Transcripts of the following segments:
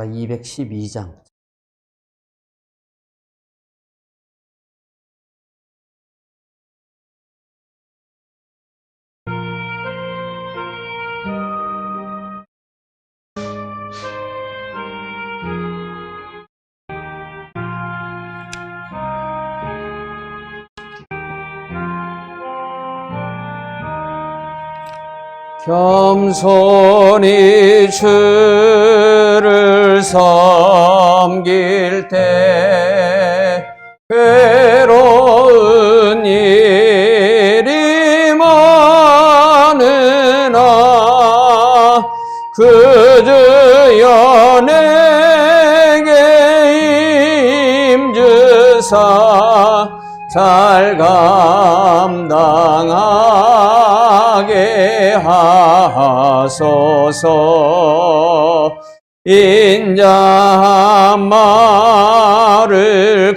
212장. 겸손히 주를 섬길 때 괴로운 일이 많으나 그주여 내게 임주사 잘 감당하게 하소서. 인자한 말을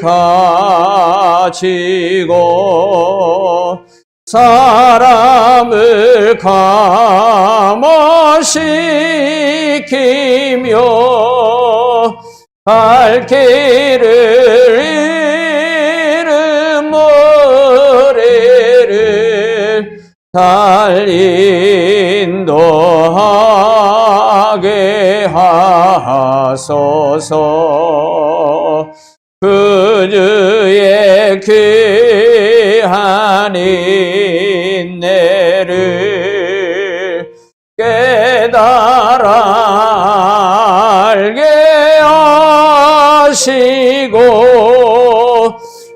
가지고 사람을 감화시키며 갈 길을 잘 인도하게 하소서. 그 주의 귀한 인내를 깨달아 알게 하시고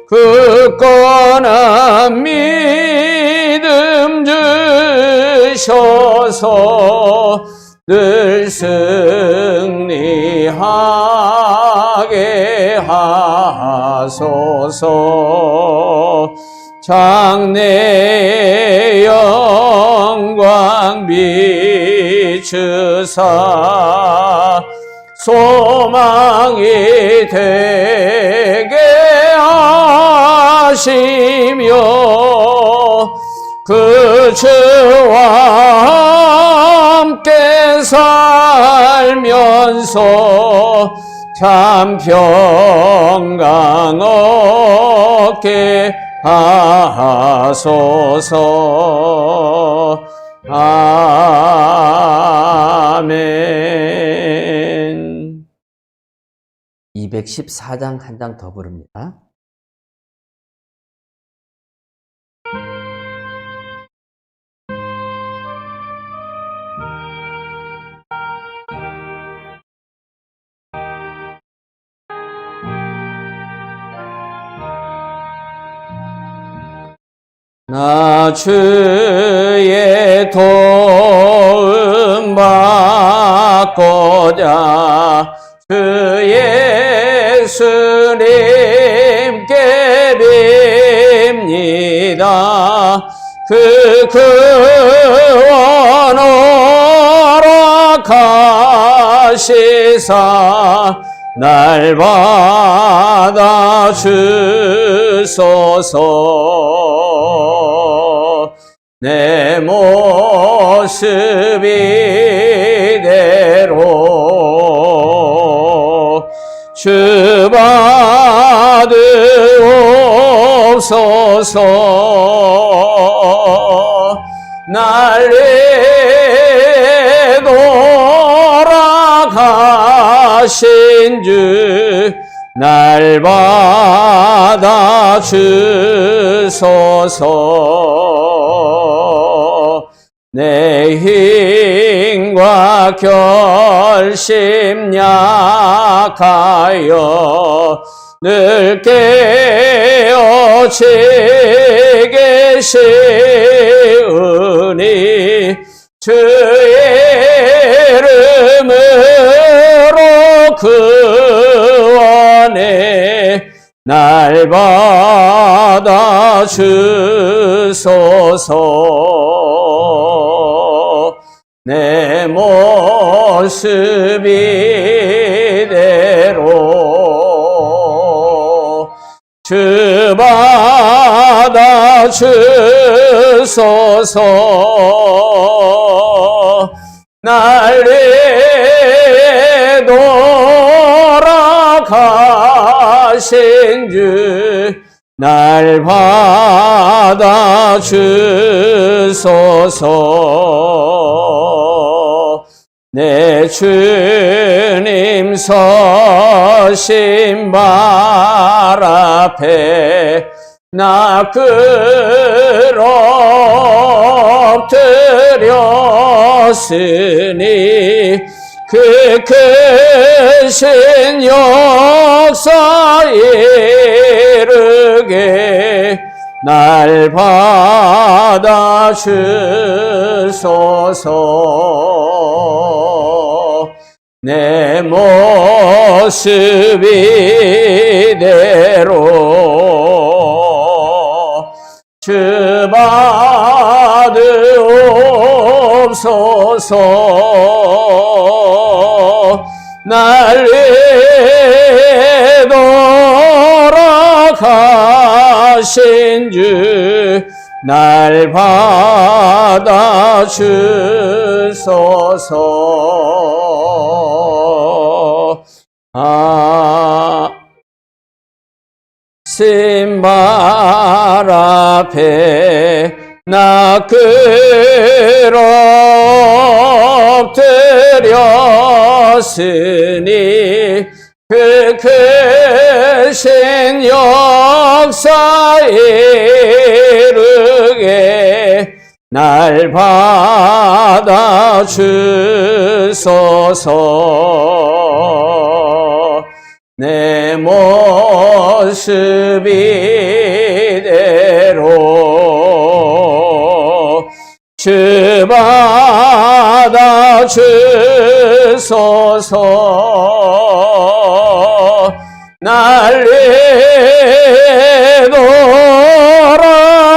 굳건한 믿음 주셔서 늘 승리하게 하소서. 장래의 영광 비추사 소망이 되게 하시며 그 주와 함께 살면서 참 평강 얻게 하소서. 아멘. 214장 한 장 더 부릅니다. 나 주의 도움 받고자 주 예수님께 빕니다. 그 구원 허락하시사 날 받아 주소서. 내 모습 이대로 주 받으옵소서. 날 돌아가신 주 날 받아 주소서. 내 힘과 결심 약하여 늘 깨어지게 계시으니 주의 이름으로 구원해 날 받아 주소서. 내 모습 이대로 주 받아 주소서. 날 가신 주 날 받아 주소서. 내 주님 서신 발 앞에 나 엎드렸으니 그 크신 역사 이르게 날 받아 주소서. 내 모습 이대로 주 받으옵소서. 날 위해 돌아가신 주 날 받아 주소서. 신발 앞에 나 엎드렸으니 그 크신 역사 이르게 날 받아 주소서. 내 모습 이대로 주 받아 주소서. 날 위해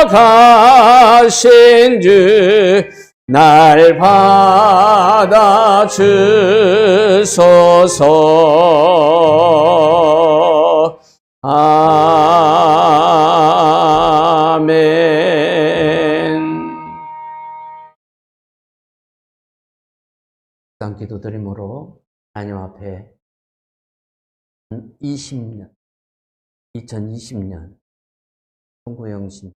돌아가신 주 날 받아 주소서. 아멘. 기도드림으로 하나님 앞에 2020년 송구영신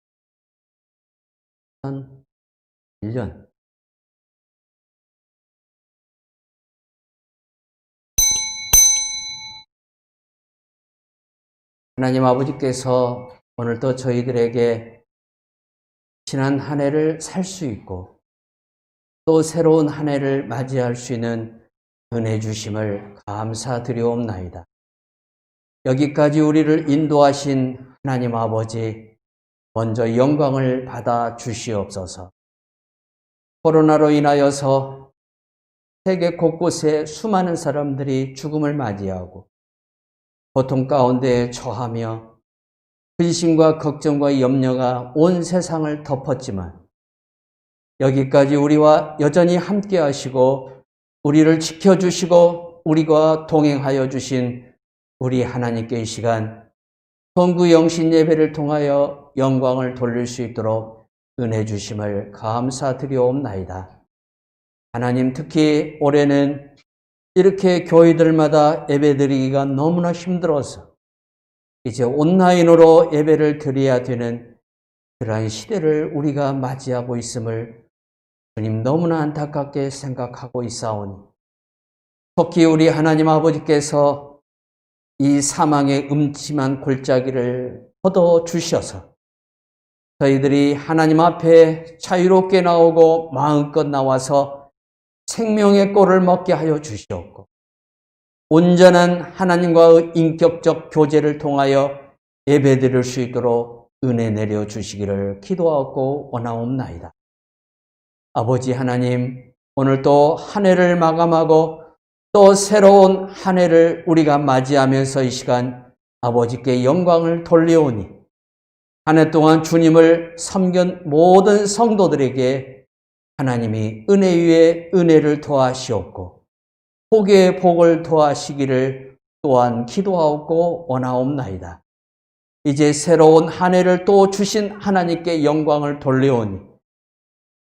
2001년 하나님 아버지께서 오늘도 저희들에게 지난 한 해를 살 수 있고 또 새로운 한 해를 맞이할 수 있는 은혜 주심을 감사드리옵나이다. 여기까지 우리를 인도하신 하나님 아버지, 먼저 영광을 받아 주시옵소서. 코로나로 인하여서 세계 곳곳에 수많은 사람들이 죽음을 맞이하고 고통 가운데 처하며 근심과 걱정과 염려가 온 세상을 덮었지만 여기까지 우리와 여전히 함께 하시고 우리를 지켜주시고 우리와 동행하여 주신 우리 하나님께 이 시간 송구 영신 예배를 통하여 영광을 돌릴 수 있도록 은혜 주심을 감사드리옵나이다. 하나님, 특히 올해는 이렇게 교회들마다 예배드리기가 너무나 힘들어서 이제 온라인으로 예배를 드려야 되는 그러한 시대를 우리가 맞이하고 있음을 주님 너무나 안타깝게 생각하고 있사오니, 특히 우리 하나님 아버지께서 이 사망의 음침한 골짜기를 걷어주셔서 저희들이 하나님 앞에 자유롭게 나오고 마음껏 나와서 생명의 꼴을 먹게 하여 주시옵고 온전한 하나님과의 인격적 교제를 통하여 예배드릴 수 있도록 은혜 내려 주시기를 기도하고 원하옵나이다. 아버지 하나님, 오늘 또 한 해를 마감하고 또 새로운 한 해를 우리가 맞이하면서 이 시간 아버지께 영광을 돌려오니 한 해 동안 주님을 섬긴 모든 성도들에게 하나님이 은혜 위에 은혜를 더하시옵고 복의 복을 더하시기를 또한 기도하옵고 원하옵나이다. 이제 새로운 한 해를 또 주신 하나님께 영광을 돌려오니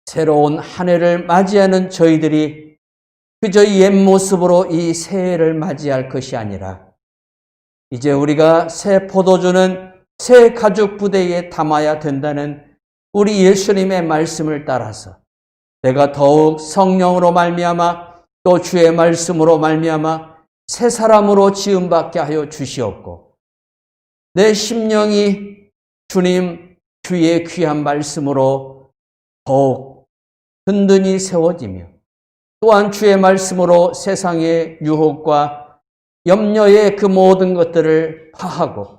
새로운 한 해를 맞이하는 저희들이 그저 옛 모습으로 이 새해를 맞이할 것이 아니라 이제 우리가 새 포도주는 새 가죽 부대에 담아야 된다는 우리 예수님의 말씀을 따라서 내가 더욱 성령으로 말미암아 또 주의 말씀으로 말미암아 새 사람으로 지음받게 하여 주시옵고 내 심령이 주님 주의 귀한 말씀으로 더욱 든든히 세워지며 또한 주의 말씀으로 세상의 유혹과 염려의 그 모든 것들을 파하고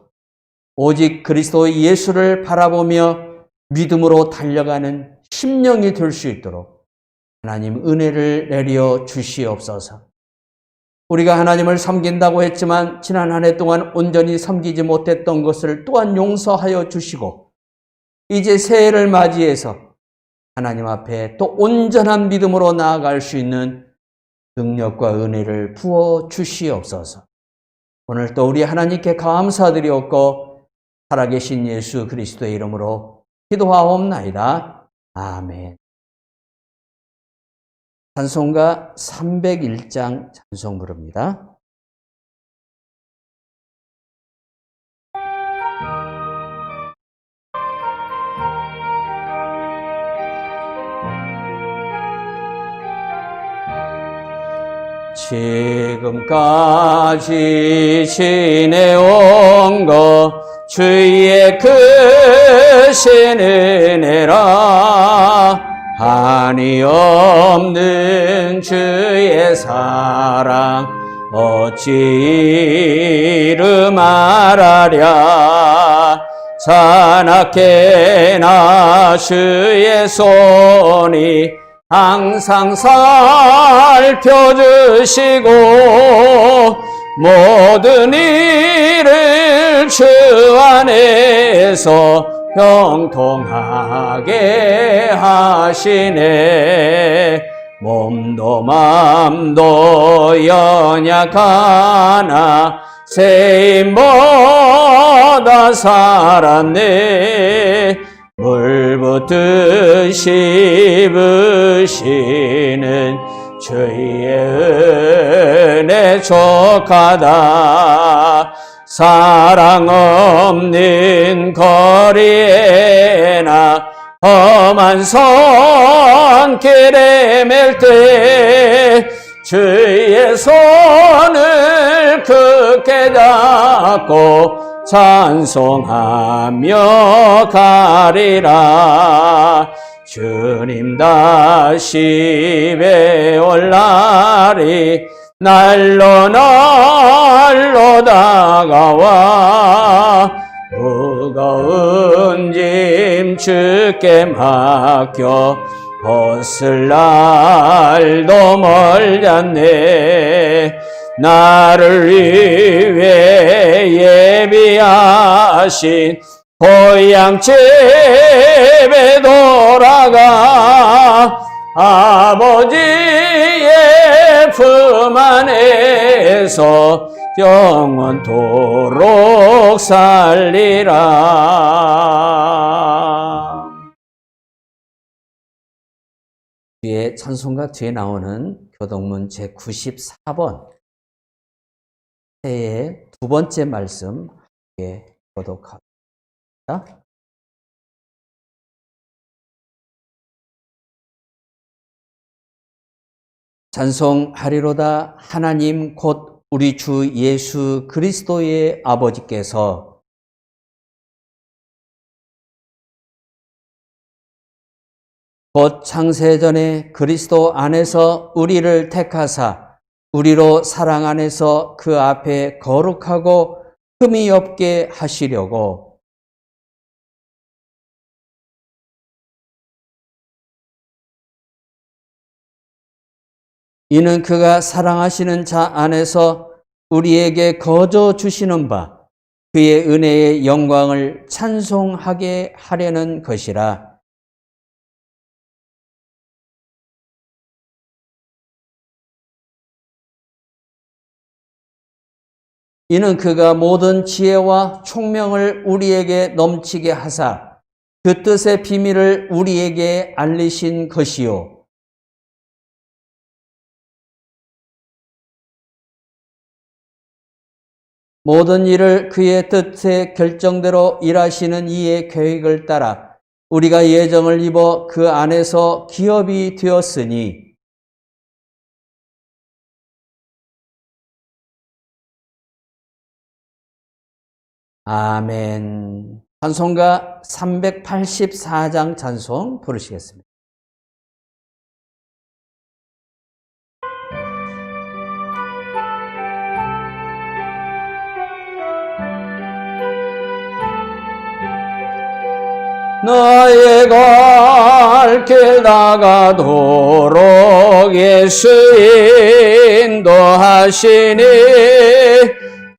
오직 그리스도 예수를 바라보며 믿음으로 달려가는 심령이 될 수 있도록 하나님 은혜를 내려 주시옵소서. 우리가 하나님을 섬긴다고 했지만 지난 한 해 동안 온전히 섬기지 못했던 것을 또한 용서하여 주시고 이제 새해를 맞이해서 하나님 앞에 또 온전한 믿음으로 나아갈 수 있는 능력과 은혜를 부어 주시옵소서. 오늘 또 우리 하나님께 감사드리옵고 살아계신 예수 그리스도의 이름으로 기도하옵나이다. 아멘. 찬송가 301장 찬송 부릅니다. 지금까지 지내온 것 주의 크신 은혜라 한이 없는 주의 사랑 어찌 이루 말하랴 자나깨나 주의 손이 항상 살펴주시고 모든 일을 주 안에서 형통하게 하시네. 몸도 맘도 연약하나 세인보다 살았네. 물붓듯 씹으시는 주의 은혜 족하다. 사랑 없는 거리에나 험한 손길에 맬 때 주의 손을 굳게 잡고 찬송하며 가리라. 주님 다시 배울 날이 날로 다가와 무거운 짐 주께 맡겨 벗을 날도 멀지 않네. 나를 위해 예비하신 고향 집에 돌아가 아버지의 품 안에서 영원토록 살리라. 뒤에 찬송가 뒤에 나오는 교동문 제94번 새해의 두 번째 말씀 함께 교독합니다. 찬송하리로다. 하나님 곧 우리 주 예수 그리스도의 아버지께서 곧 창세전에 그리스도 안에서 우리를 택하사 우리로 사랑 안에서 그 앞에 거룩하고 흠이 없게 하시려고 이는 그가 사랑하시는 자 안에서 우리에게 거저 주시는 바 그의 은혜의 영광을 찬송하게 하려는 것이라. 이는 그가 모든 지혜와 총명을 우리에게 넘치게 하사 그 뜻의 비밀을 우리에게 알리신 것이요. 모든 일을 그의 뜻의 결정대로 일하시는 이의 계획을 따라 우리가 예정을 입어 그 안에서 기업이 되었으니 아멘. 찬송가 384장 찬송 부르시겠습니다. 나의 갈 길 다가도록 예수 인도하시니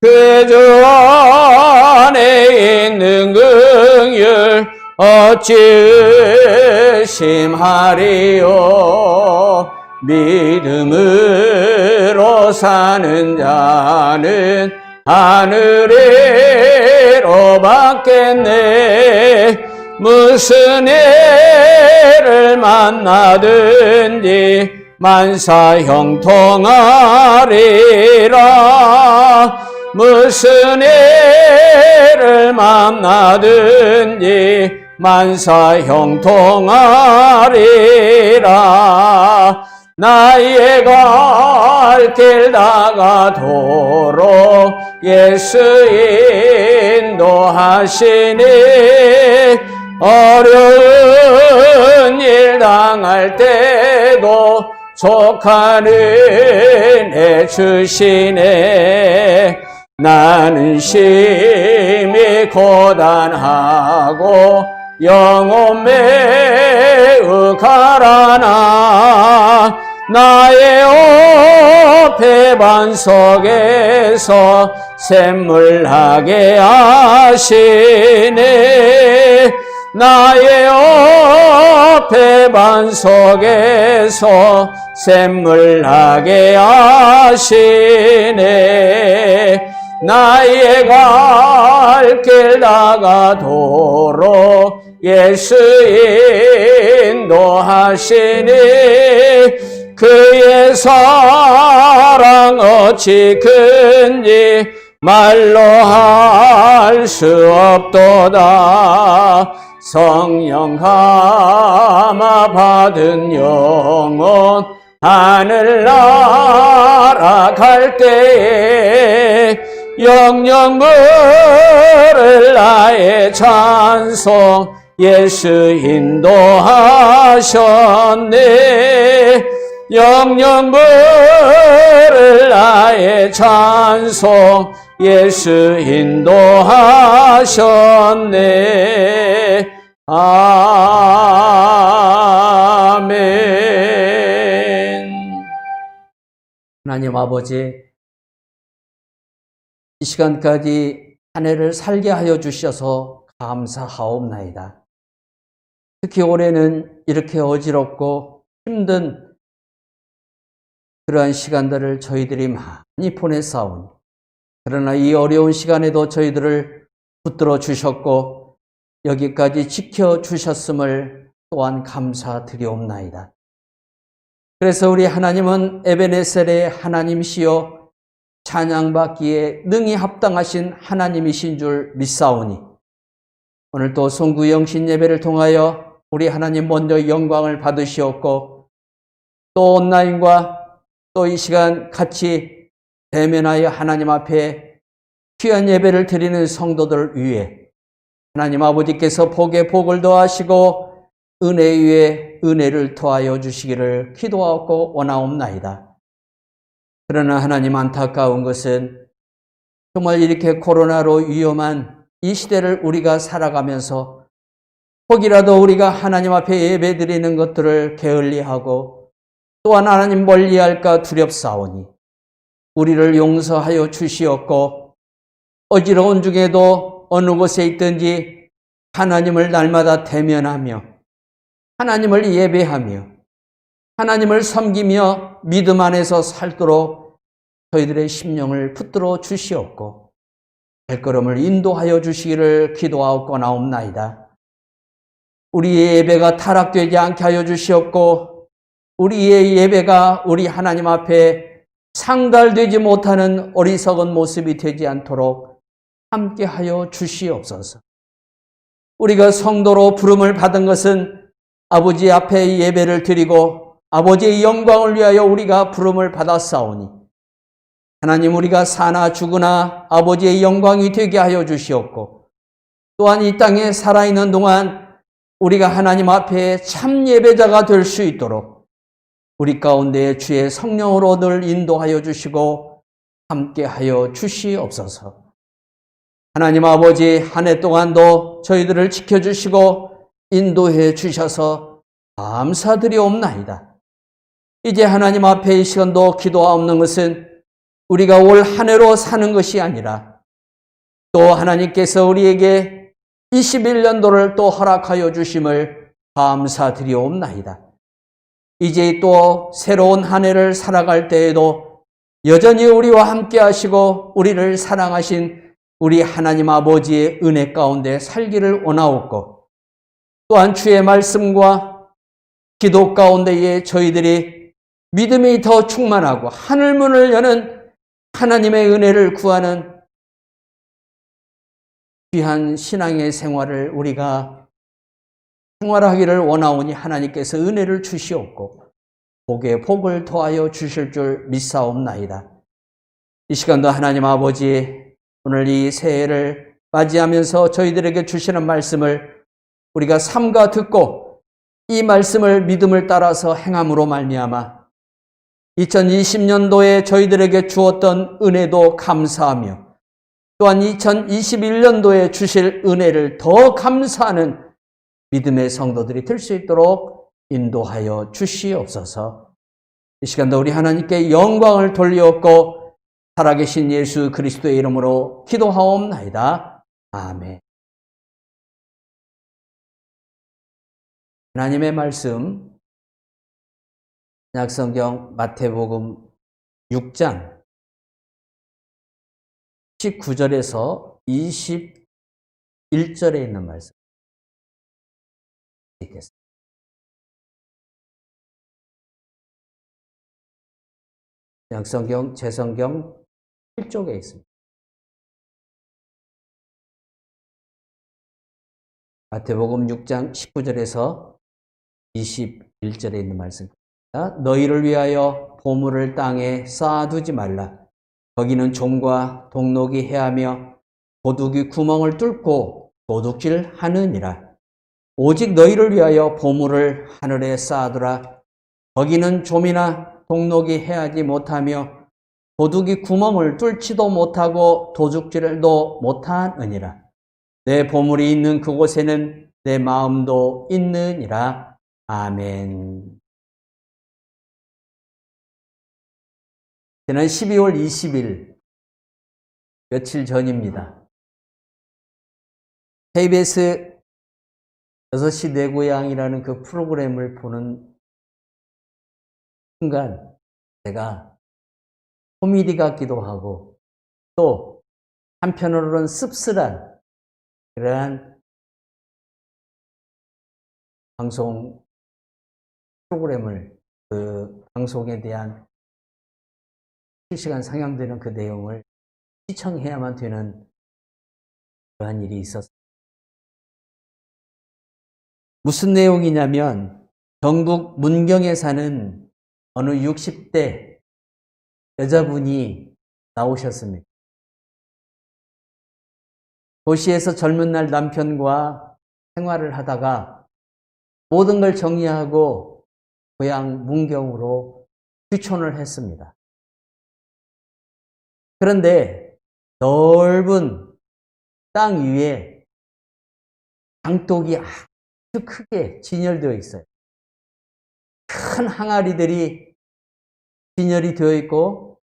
그 주 안에 있는 긍휼 어찌 의심하리요. 믿음으로 사는 자는 하늘이로 받겠네. 무슨 일을 만나든지 만사 형통하리라. 무슨 일을 만나든지 만사 형통하리라. 나의 갈 길 다가도록 예수 인도하시니 어려운 일 당할 때도 족한 은혜 주시네. 나는 심히 고단하고 영혼 매우 가라나 나의 배반 속에서 샘물나게 하시네. 나의 배반 속에서 샘물나게 하시네. 나의 갈 길 다가도록 예수 인도하시니 그의 사랑 어찌 큰지 말로 할 수 없도다. 성령 감화 받은 영혼 하늘 날아갈 때에 영영 부를 나의 찬송 예수 인도하셨네. 영영 부를 나의 찬송 예수 인도하셨네. 아멘. 하나님 아버지, 이 시간까지 한 해를 살게 하여 주셔서 감사하옵나이다. 특히 올해는 이렇게 어지럽고 힘든 그러한 시간들을 저희들이 많이 보냈사오니 그러나 이 어려운 시간에도 저희들을 붙들어 주셨고 여기까지 지켜주셨음을 또한 감사드리옵나이다. 그래서 우리 하나님은 에베네셀의 하나님이시여 찬양받기에 능히 합당하신 하나님이신 줄 믿사오니 오늘 또 송구영신 예배를 통하여 우리 하나님 먼저 영광을 받으시었고 또 온라인과 또 이 시간 같이 대면하여 하나님 앞에 귀한 예배를 드리는 성도들 위해 하나님 아버지께서 복에 복을 더하시고 은혜 위에 은혜를 더하여 주시기를 기도하고 원하옵나이다. 그러나 하나님 안타까운 것은 정말 이렇게 코로나로 위험한 이 시대를 우리가 살아가면서 혹이라도 우리가 하나님 앞에 예배 드리는 것들을 게을리하고 또한 하나님 멀리할까 두렵사오니 우리를 용서하여 주시었고 어지러운 중에도 어느 곳에 있든지 하나님을 날마다 대면하며 하나님을 예배하며 하나님을 섬기며 믿음 안에서 살도록 저희들의 심령을 붙들어 주시었고 발걸음을 인도하여 주시기를 기도하옵나이다. 우리의 예배가 타락되지 않게 하여 주시었고 우리의 예배가 우리 하나님 앞에 상달되지 못하는 어리석은 모습이 되지 않도록 함께하여 주시옵소서. 우리가 성도로 부름을 받은 것은 아버지 앞에 예배를 드리고 아버지의 영광을 위하여 우리가 부름을 받았사오니 하나님, 우리가 사나 죽으나 아버지의 영광이 되게 하여 주시옵고, 또한 이 땅에 살아있는 동안 우리가 하나님 앞에 참 예배자가 될 수 있도록 우리 가운데 주의 성령으로 늘 인도하여 주시고 함께하여 주시옵소서. 하나님 아버지, 한 해 동안도 저희들을 지켜주시고 인도해 주셔서 감사드리옵나이다. 이제 하나님 앞에 이 시간도 기도하옵는 것은 우리가 올 한 해로 사는 것이 아니라 또 하나님께서 우리에게 21년도를 또 허락하여 주심을 감사드리옵나이다. 이제 또 새로운 한 해를 살아갈 때에도 여전히 우리와 함께 하시고 우리를 사랑하신 우리 하나님 아버지의 은혜 가운데 살기를 원하옵고, 또한 주의 말씀과 기도 가운데에 저희들이 믿음이 더 충만하고 하늘문을 여는 하나님의 은혜를 구하는 귀한 신앙의 생활을 우리가 생활하기를 원하오니 하나님께서 은혜를 주시옵고 복에 복을 더하여 주실 줄 믿사옵나이다. 이 시간도 하나님 아버지, 오늘 이 새해를 맞이하면서 저희들에게 주시는 말씀을 우리가 삼가 듣고 이 말씀을 믿음을 따라서 행함으로 말미암아 2020년도에 저희들에게 주었던 은혜도 감사하며 또한 2021년도에 주실 은혜를 더 감사하는 믿음의 성도들이 될 수 있도록 인도하여 주시옵소서. 이 시간도 우리 하나님께 영광을 돌리옵고 살아계신 예수 그리스도의 이름으로 기도하옵나이다. 아멘. 하나님의 말씀, 신약성경 마태복음 6장 19절에서 21절에 있는 말씀 읽겠습니다. 신약성경 제성경 7쪽에 있습니다. 마태복음 6장 19절에서 21절에 있는 말씀. 너희를 위하여 보물을 땅에 쌓아두지 말라. 거기는 종과 동록이 해하며 도둑이 구멍을 뚫고 도둑질 하느니라. 오직 너희를 위하여 보물을 하늘에 쌓아두라. 거기는 좀이나 동록이 해하지 못하며 도둑이 구멍을 뚫지도 못하고 도둑질도 못하느니라. 내 보물이 있는 그곳에는 내 마음도 있느니라. 아멘. 지난 12월 20일 며칠 전입니다. KBS 6시 내 고향이라는 그 프로그램을 보는 순간 제가 코미디 같기도 하고 또 한편으로는 씁쓸한 그러한 방송 프로그램을, 그 방송에 대한 실시간 상영되는 그 내용을 시청해야만 되는 그러한 일이 있었습니다. 무슨 내용이냐면 경북 문경에 사는 어느 60대 여자분이 나오셨습니다. 도시에서 젊은 날 남편과 생활을 하다가 모든 걸 정리하고 고향 문경으로 귀촌을 했습니다. 그런데 넓은 땅 위에 장독이 아주 크게 진열되어 있어요. 큰 항아리들이 진열이 되어 있고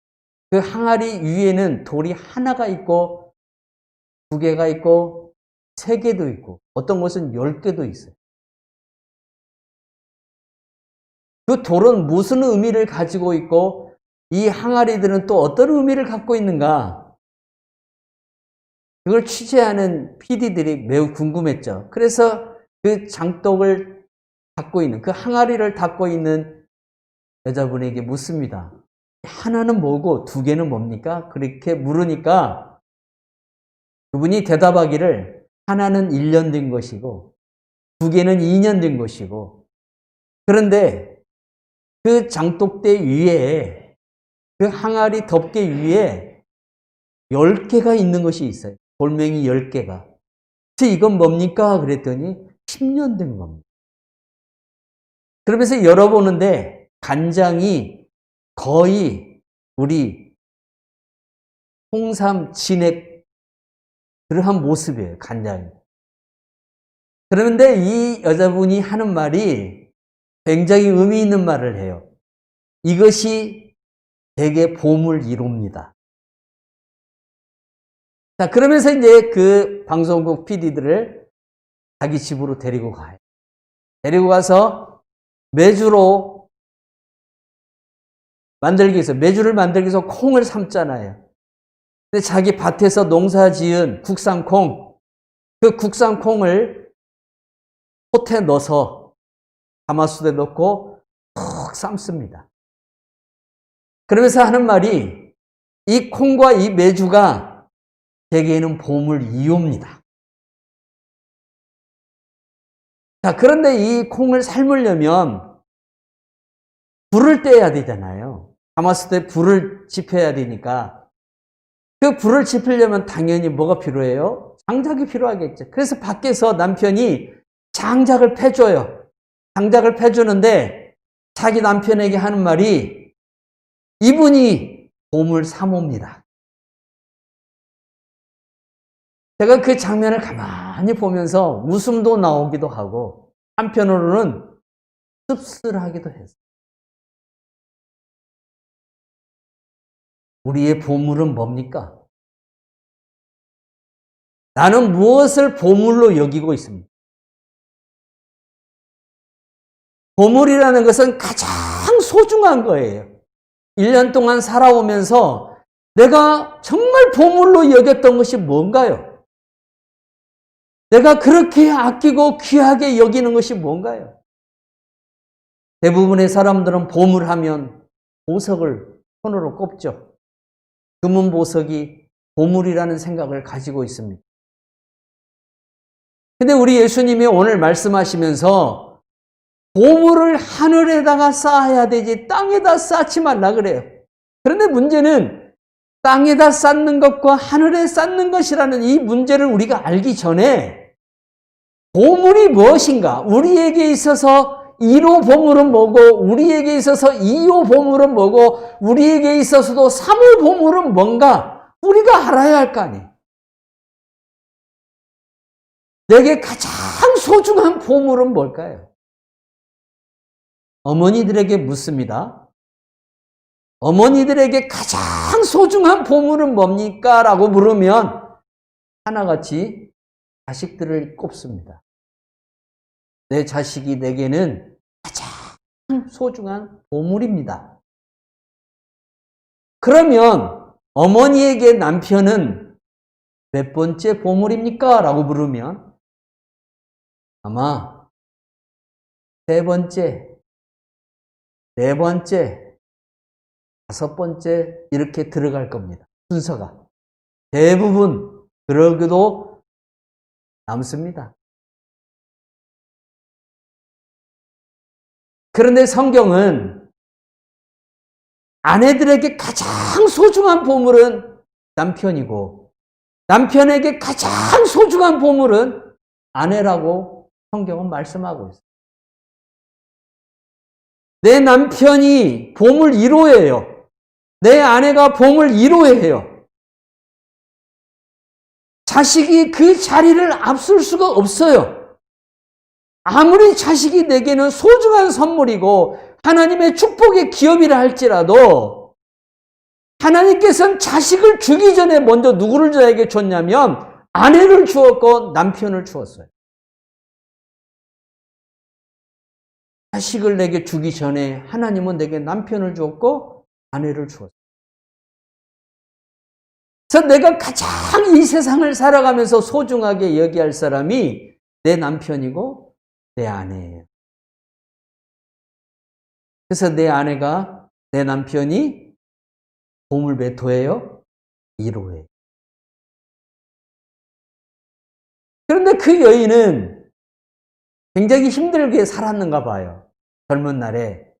그 항아리 위에는 돌이 하나가 있고 2개가 있고 3개도 있고 어떤 곳은 10개도 있어요. 그 돌은 무슨 의미를 가지고 있고 이 항아리들은 또 어떤 의미를 갖고 있는가? 그걸 취재하는 PD들이 매우 궁금했죠. 그래서 그 장독을 닫고 있는, 그 항아리를 닫고 있는 여자분에게 묻습니다. 하나는 뭐고 두 개는 뭡니까? 그렇게 물으니까 그분이 대답하기를 하나는 1년 된 것이고 두 개는 2년 된 것이고 그런데 그 장독대 위에 그 항아리 덮개 위에 10개가 있는 것이 있어요. 돌멩이 10개가. 이건 뭡니까? 그랬더니 10년 된 겁니다. 그러면서 열어보는데 간장이 거의 우리 홍삼 진액 그러한 모습이에요. 간장이. 그런데 이 여자분이 하는 말이 굉장히 의미 있는 말을 해요. 이것이 되게 보물 1호입니다. 자, 그러면서 이제 그 방송국 PD들을 자기 집으로 데리고 가요. 데리고 가서 메주로 만들기 위해서, 메주를 만들기 위해서 콩을 삶잖아요. 근데 자기 밭에서 농사 지은 국산콩, 그 국산콩을 솥에 넣어서 가마솥에 넣고 푹 삶습니다. 그러면서 하는 말이 이 콩과 이 메주가 제게는 보물 2호입니다. 자, 그런데 이 콩을 삶으려면 불을 떼야 되잖아요. 가마솥에 불을 지펴야 되니까 그 불을 지피려면 당연히 뭐가 필요해요? 장작이 필요하겠죠. 그래서 밖에서 남편이 장작을 패줘요. 장작을 패주는데 자기 남편에게 하는 말이 이분이 보물 3호입니다. 제가 그 장면을 가만히 보면서 웃음도 나오기도 하고 한편으로는 씁쓸하기도 했어요. 우리의 보물은 뭡니까? 나는 무엇을 보물로 여기고 있습니다. 보물이라는 것은 가장 소중한 거예요. 1년 동안 살아오면서 내가 정말 보물로 여겼던 것이 뭔가요? 내가 그렇게 아끼고 귀하게 여기는 것이 뭔가요? 대부분의 사람들은 보물하면 보석을 손으로 꼽죠. 금은 보석이 보물이라는 생각을 가지고 있습니다. 근데 우리 예수님이 오늘 말씀하시면서 보물을 하늘에다가 쌓아야 되지 땅에다 쌓지 말라 그래요. 그런데 문제는 땅에다 쌓는 것과 하늘에 쌓는 것이라는 이 문제를 우리가 알기 전에 보물이 무엇인가? 우리에게 있어서 1호 보물은 뭐고 우리에게 있어서 2호 보물은 뭐고 우리에게 있어서도 3호 보물은 뭔가 우리가 알아야 할 거 아니에요. 내게 가장 소중한 보물은 뭘까요? 어머니들에게 묻습니다. 어머니들에게 가장 소중한 보물은 뭡니까? 라고 물으면 하나같이 자식들을 꼽습니다. 내 자식이 내게는 가장 소중한 보물입니다. 그러면 어머니에게 남편은 몇 번째 보물입니까? 라고 물으면 아마 세 번째, 네 번째, 다섯 번째 이렇게 들어갈 겁니다. 순서가. 대부분 그러기도 남습니다. 그런데 성경은 아내들에게 가장 소중한 보물은 남편이고 남편에게 가장 소중한 보물은 아내라고 성경은 말씀하고 있어요. 내 남편이 보물 1호예요. 내 아내가 보물 1호예요. 자식이 그 자리를 앞설 수가 없어요. 아무리 자식이 내게는 소중한 선물이고 하나님의 축복의 기업이라 할지라도 하나님께서는 자식을 주기 전에 먼저 누구를 저에게 줬냐면 아내를 주었고 남편을 주었어요. 자식을 내게 주기 전에 하나님은 내게 남편을 주었고 아내를 주었어요. 그래서 내가 가장 이 세상을 살아가면서 소중하게 여기할 사람이 내 남편이고 내 아내예요. 그래서 내 아내가 내 남편이 보물 몇 호예요? 1호예요. 그런데 그 여인은 굉장히 힘들게 살았는가 봐요. 젊은 날에.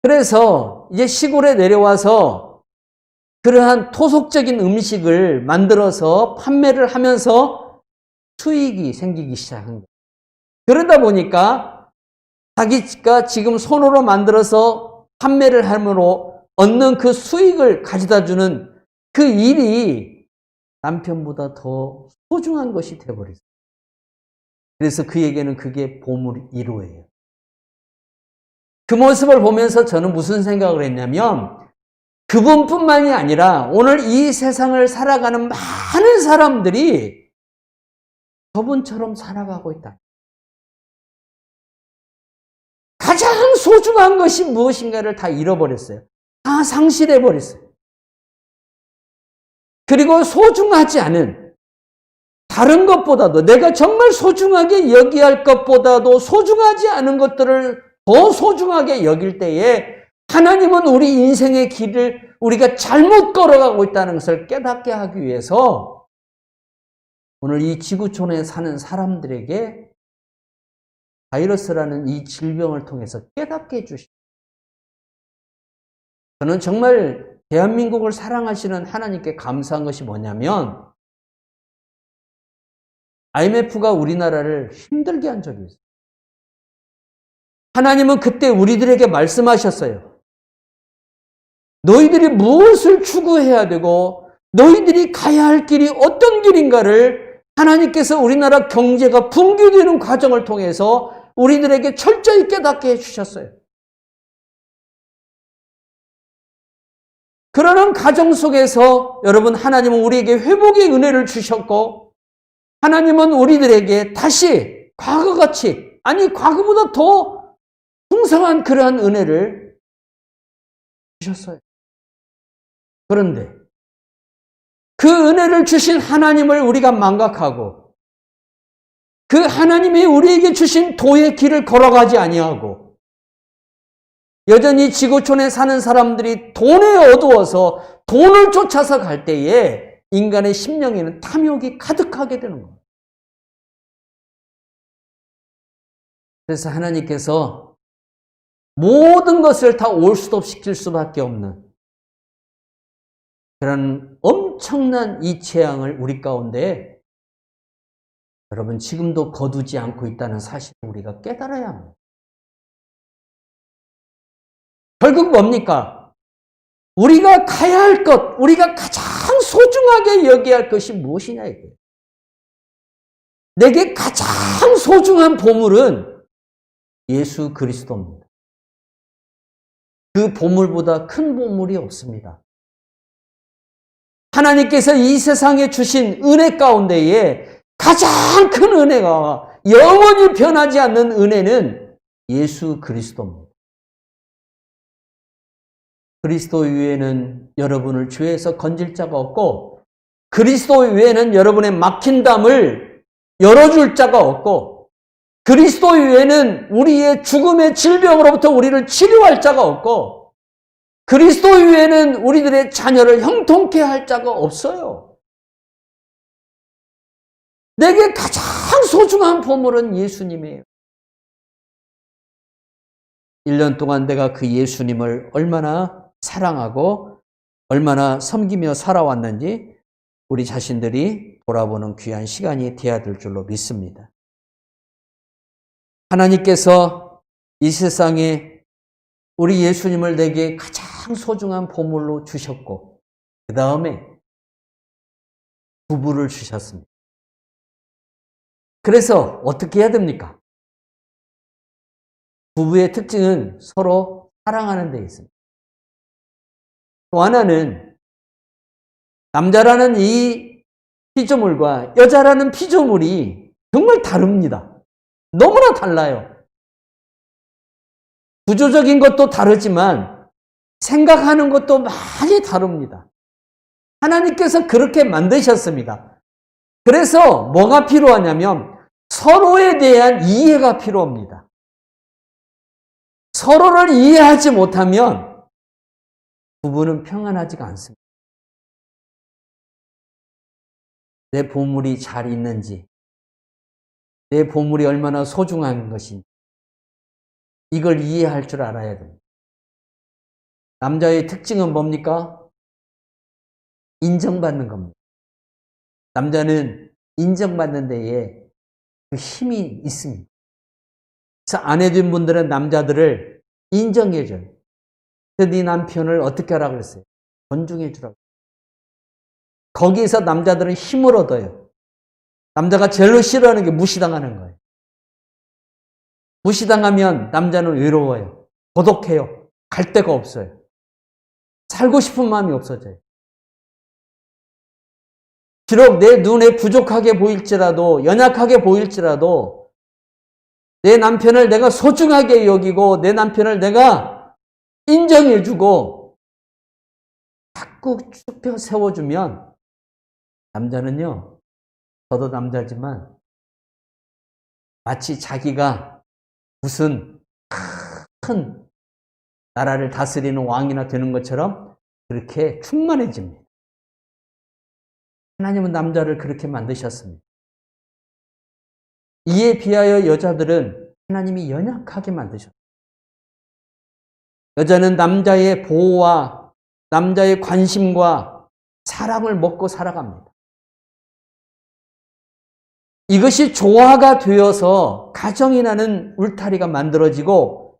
그래서 이제 시골에 내려와서 그러한 토속적인 음식을 만들어서 판매를 하면서 수익이 생기기 시작한 거예요. 그러다 보니까 자기가 지금 손으로 만들어서 판매를 함으로 얻는 그 수익을 가져다 주는 그 일이 남편보다 더 소중한 것이 되어버렸어요. 그래서 그에게는 그게 보물 1호예요. 그 모습을 보면서 저는 무슨 생각을 했냐면 그분뿐만이 아니라 오늘 이 세상을 살아가는 많은 사람들이 저분처럼 살아가고 있다. 가장 소중한 것이 무엇인가를 다 잃어버렸어요. 다 상실해버렸어요. 그리고 소중하지 않은 다른 것보다도 내가 정말 소중하게 여기야 할 것보다도 소중하지 않은 것들을 더 소중하게 여길 때에 하나님은 우리 인생의 길을 우리가 잘못 걸어가고 있다는 것을 깨닫게 하기 위해서 오늘 이 지구촌에 사는 사람들에게 바이러스라는 이 질병을 통해서 깨닫게 해주십니다. 저는 정말 대한민국을 사랑하시는 하나님께 감사한 것이 뭐냐면 IMF가 우리나라를 힘들게 한 적이 있어요. 하나님은 그때 우리들에게 말씀하셨어요. 너희들이 무엇을 추구해야 되고 너희들이 가야 할 길이 어떤 길인가를 하나님께서 우리나라 경제가 붕괴되는 과정을 통해서 우리들에게 철저히 깨닫게 해주셨어요. 그러는 과정 속에서 여러분 하나님은 우리에게 회복의 은혜를 주셨고 하나님은 우리들에게 다시 과거같이 아니 과거보다 더 풍성한 그러한 은혜를 주셨어요. 그런데 그 은혜를 주신 하나님을 우리가 망각하고 그 하나님이 우리에게 주신 도의 길을 걸어가지 아니하고 여전히 지구촌에 사는 사람들이 돈에 어두워서 돈을 쫓아서 갈 때에 인간의 심령에는 탐욕이 가득하게 되는 겁니다. 그래서 하나님께서 모든 것을 다 올스톱 시킬 수밖에 없는 그런 엄청난 이 재앙을 우리 가운데 여러분 지금도 거두지 않고 있다는 사실을 우리가 깨달아야 합니다. 결국 뭡니까? 우리가 가야 할 것, 우리가 가장 소중하게 여겨야 할 것이 무엇이냐 이거예요. 내게 가장 소중한 보물은 예수 그리스도입니다. 그 보물보다 큰 보물이 없습니다. 하나님께서 이 세상에 주신 은혜 가운데에 가장 큰 은혜가 영원히 변하지 않는 은혜는 예수 그리스도입니다. 그리스도 위에는 여러분을 죄에서 건질 자가 없고 그리스도 위에는 여러분의 막힌 담을 열어줄 자가 없고 그리스도 위에는 우리의 죽음의 질병으로부터 우리를 치료할 자가 없고 그리스도 위에는 우리들의 자녀를 형통케 할 자가 없어요. 내게 가장 소중한 보물은 예수님이에요. 1년 동안 내가 그 예수님을 얼마나 사랑하고 얼마나 섬기며 살아왔는지 우리 자신들이 돌아보는 귀한 시간이 되어야 될 줄로 믿습니다. 하나님께서 이 세상에 우리 예수님을 내게 가장 소중한 보물로 주셨고 그 다음에 부부를 주셨습니다. 그래서 어떻게 해야 됩니까? 부부의 특징은 서로 사랑하는 데 있습니다. 또 하나는 남자라는 이 피조물과 여자라는 피조물이 정말 다릅니다. 너무나 달라요. 구조적인 것도 다르지만 생각하는 것도 많이 다릅니다. 하나님께서 그렇게 만드셨습니다. 그래서 뭐가 필요하냐면 서로에 대한 이해가 필요합니다. 서로를 이해하지 못하면 부부는 평안하지가 않습니다. 내 보물이 잘 있는지, 내 보물이 얼마나 소중한 것인지 이걸 이해할 줄 알아야 됩니다. 남자의 특징은 뭡니까? 인정받는 겁니다. 남자는 인정받는 데에 그 힘이 있습니다. 그래서 아내 된 분들은 남자들을 인정해줘요. 그래서 네 남편을 어떻게 하라고 그랬어요? 존중해주라고. 거기에서 남자들은 힘을 얻어요. 남자가 제일 싫어하는 게 무시당하는 거예요. 무시당하면 남자는 외로워요. 고독해요. 갈 데가 없어요. 살고 싶은 마음이 없어져요. 비록 내 눈에 부족하게 보일지라도, 연약하게 보일지라도 내 남편을 내가 소중하게 여기고 내 남편을 내가 인정해주고 자꾸 쭉 세워주면 남자는요, 저도 남자지만 마치 자기가 무슨 큰 나라를 다스리는 왕이나 되는 것처럼 그렇게 충만해집니다. 하나님은 남자를 그렇게 만드셨습니다. 이에 비하여 여자들은 하나님이 연약하게 만드셨습니다. 여자는 남자의 보호와 남자의 관심과 사랑을 먹고 살아갑니다. 이것이 조화가 되어서 가정이라는 울타리가 만들어지고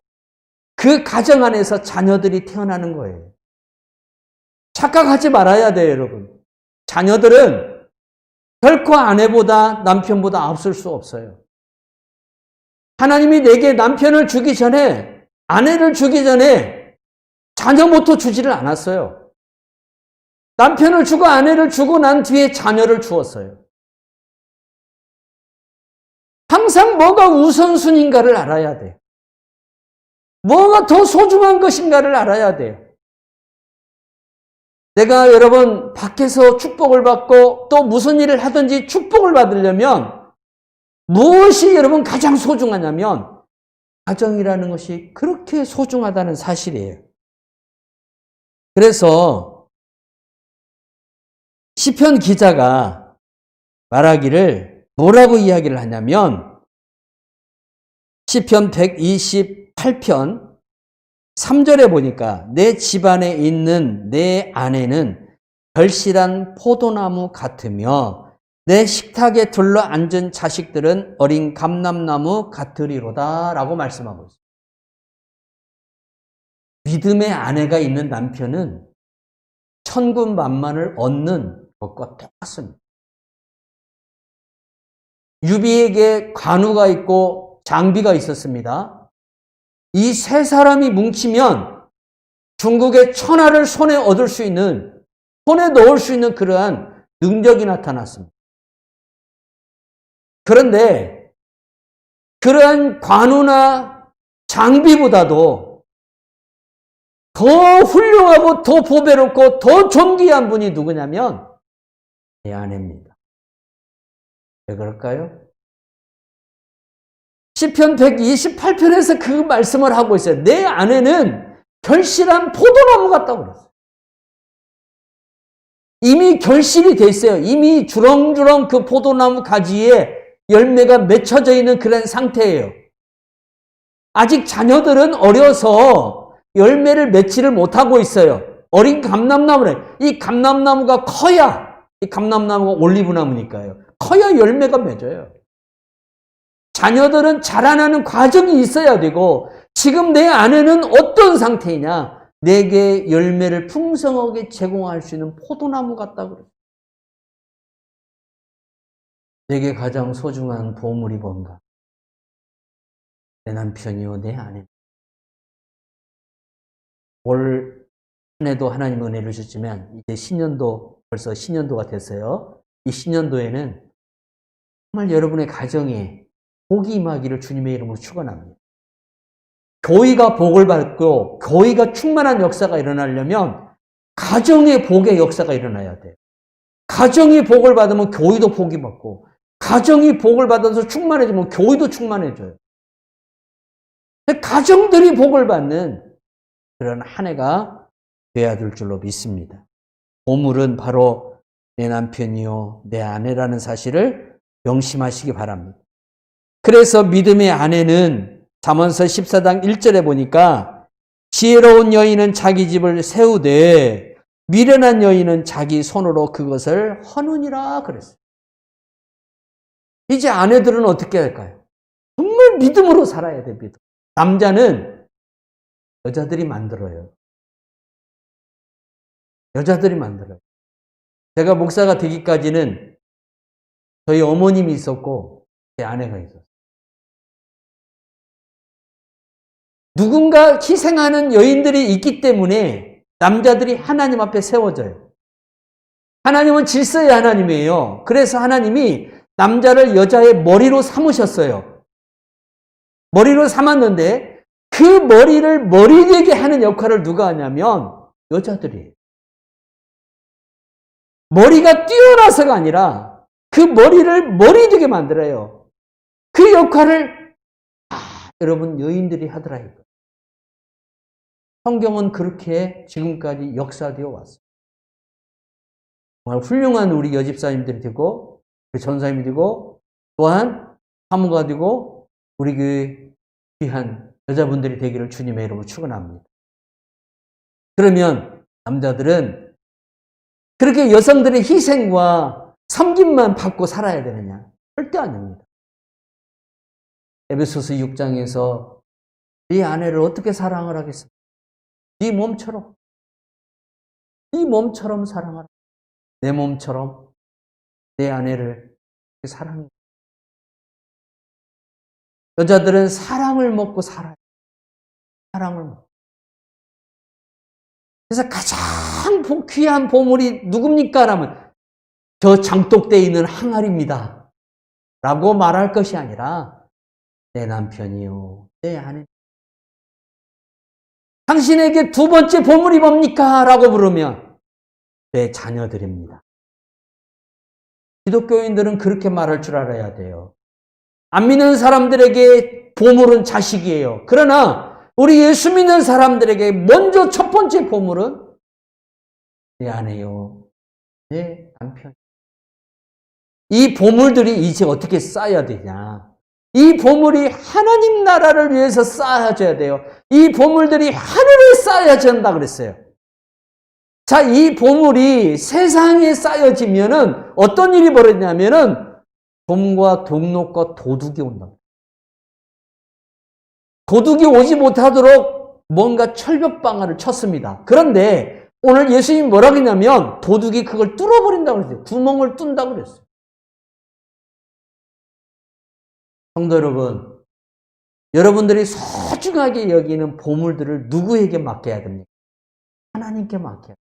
그 가정 안에서 자녀들이 태어나는 거예요. 착각하지 말아야 돼요, 여러분. 자녀들은 결코 아내보다 남편보다 앞설 수 없어요. 하나님이 내게 남편을 주기 전에, 아내를 주기 전에 자녀부터 주지를 않았어요. 남편을 주고 아내를 주고 난 뒤에 자녀를 주었어요. 항상 뭐가 우선순위인가를 알아야 돼요. 뭐가 더 소중한 것인가를 알아야 돼요. 내가 여러분 밖에서 축복을 받고 또 무슨 일을 하든지 축복을 받으려면 무엇이 여러분 가장 소중하냐면 가정이라는 것이 그렇게 소중하다는 사실이에요. 그래서 시편 기자가 말하기를 뭐라고 이야기를 하냐면 시편 128편 3절에 보니까 내 집안에 있는 내 아내는 결실한 포도나무 같으며 내 식탁에 둘러앉은 자식들은 어린 감람나무 같으리로다 라고 말씀하고 있습니다. 믿음의 아내가 있는 남편은 천군만마를 얻는 것과 똑같습니다. 유비에게 관우가 있고 장비가 있었습니다. 이 세 사람이 뭉치면 중국의 천하를 손에 얻을 수 있는, 손에 넣을 수 있는 그러한 능력이 나타났습니다. 그런데 그러한 관우나 장비보다도 더 훌륭하고 더 보배롭고 더 존귀한 분이 누구냐면 내 아내입니다. 왜 그럴까요? 시편 128편에서 그 말씀을 하고 있어요. 내 아내는 결실한 포도나무 같다고 그랬어요. 이미 결실이 돼 있어요. 이미 주렁주렁 그 포도나무 가지에 열매가 맺혀져 있는 그런 상태예요. 아직 자녀들은 어려서 열매를 맺지를 못하고 있어요. 어린 감람나무래. 이 감람나무가 커야, 이 감람나무가 올리브나무니까요. 커야 열매가 맺어요. 자녀들은 자라나는 과정이 있어야 되고 지금 내 아내는 어떤 상태이냐? 내게 열매를 풍성하게 제공할 수 있는 포도나무 같다고 그래요. 내게 가장 소중한 보물이 뭔가? 내 남편이요, 내 아내. 올 한 해도 하나님 은혜를 주시면 이제 신년도, 벌써 신년도가 됐어요. 이 신년도에는 정말 여러분의 가정에 복이 임하기를 주님의 이름으로 축원합니다. 교회가 복을 받고 교회가 충만한 역사가 일어나려면 가정의 복의 역사가 일어나야 돼요. 가정이 복을 받으면 교회도 복이 받고 가정이 복을 받아서 충만해지면 교회도 충만해져요. 가정들이 복을 받는 그런 한 해가 돼야 될 줄로 믿습니다. 보물은 바로 내 남편이요, 내 아내라는 사실을 명심하시기 바랍니다. 그래서 믿음의 아내는 잠언서 14장 1절에 보니까 지혜로운 여인은 자기 집을 세우되 미련한 여인은 자기 손으로 그것을 허느니라 그랬어요. 이제 아내들은 어떻게 할까요? 정말 믿음으로 살아야 됩니다. 남자는 여자들이 만들어요. 여자들이 만들어요. 제가 목사가 되기까지는 저희 어머님이 있었고 제 아내가 있었어요. 누군가 희생하는 여인들이 있기 때문에 남자들이 하나님 앞에 세워져요. 하나님은 질서의 하나님이에요. 그래서 하나님이 남자를 여자의 머리로 삼으셨어요. 머리로 삼았는데 그 머리를 머리되게 하는 역할을 누가 하냐면 여자들이에요. 머리가 뛰어나서가 아니라 그 머리를 머리되게 만들어요. 그 역할을 여러분 여인들이 하더라고요. 성경은 그렇게 지금까지 역사되어 왔어요. 정말 훌륭한 우리 여집사님들이 되고 우리 전사님이 되고 또한 사모가 되고 우리 그 귀한 여자분들이 되기를 주님의 이름으로 축원합니다. 그러면 남자들은 그렇게 여성들의 희생과 섬김만 받고 살아야 되느냐? 절대 아닙니다. 에베소서 6장에서 네 아내를 어떻게 사랑을 하겠습니까? 네 몸처럼 사랑하라. 내 몸처럼 내 아내를 사랑해. 여자들은 사랑을 먹고 살아요. 사랑을 먹고. 그래서 가장 귀한 보물이 누굽니까? 라면 저 장독대에 있는 항아리입니다. 라고 말할 것이 아니라 내 남편이요, 내 아내. 당신에게 두 번째 보물이 뭡니까? 라고 물으면 내 자녀들입니다. 기독교인들은 그렇게 말할 줄 알아야 돼요. 안 믿는 사람들에게 보물은 자식이에요. 그러나 우리 예수 믿는 사람들에게 먼저 첫 번째 보물은 내 아내요, 내 남편. 이 보물들이 이제 어떻게 쌓여야 되냐? 이 보물이 하나님 나라를 위해서 쌓아져야 돼요. 이 보물들이 하늘에 쌓여야 한다 그랬어요. 자, 이 보물이 세상에 쌓여지면은 어떤 일이 벌어지냐면은 돔과 동록과 도둑이 온다. 도둑이 오지 못하도록 뭔가 철벽 방아를 쳤습니다. 그런데 오늘 예수님이 뭐라고 했냐면 도둑이 그걸 뚫어버린다고 그랬어요. 구멍을 뚫는다고 그랬어요. 성도 여러분, 여러분들이 소중하게 여기는 보물들을 누구에게 맡겨야 됩니까? 하나님께 맡겨야 돼요.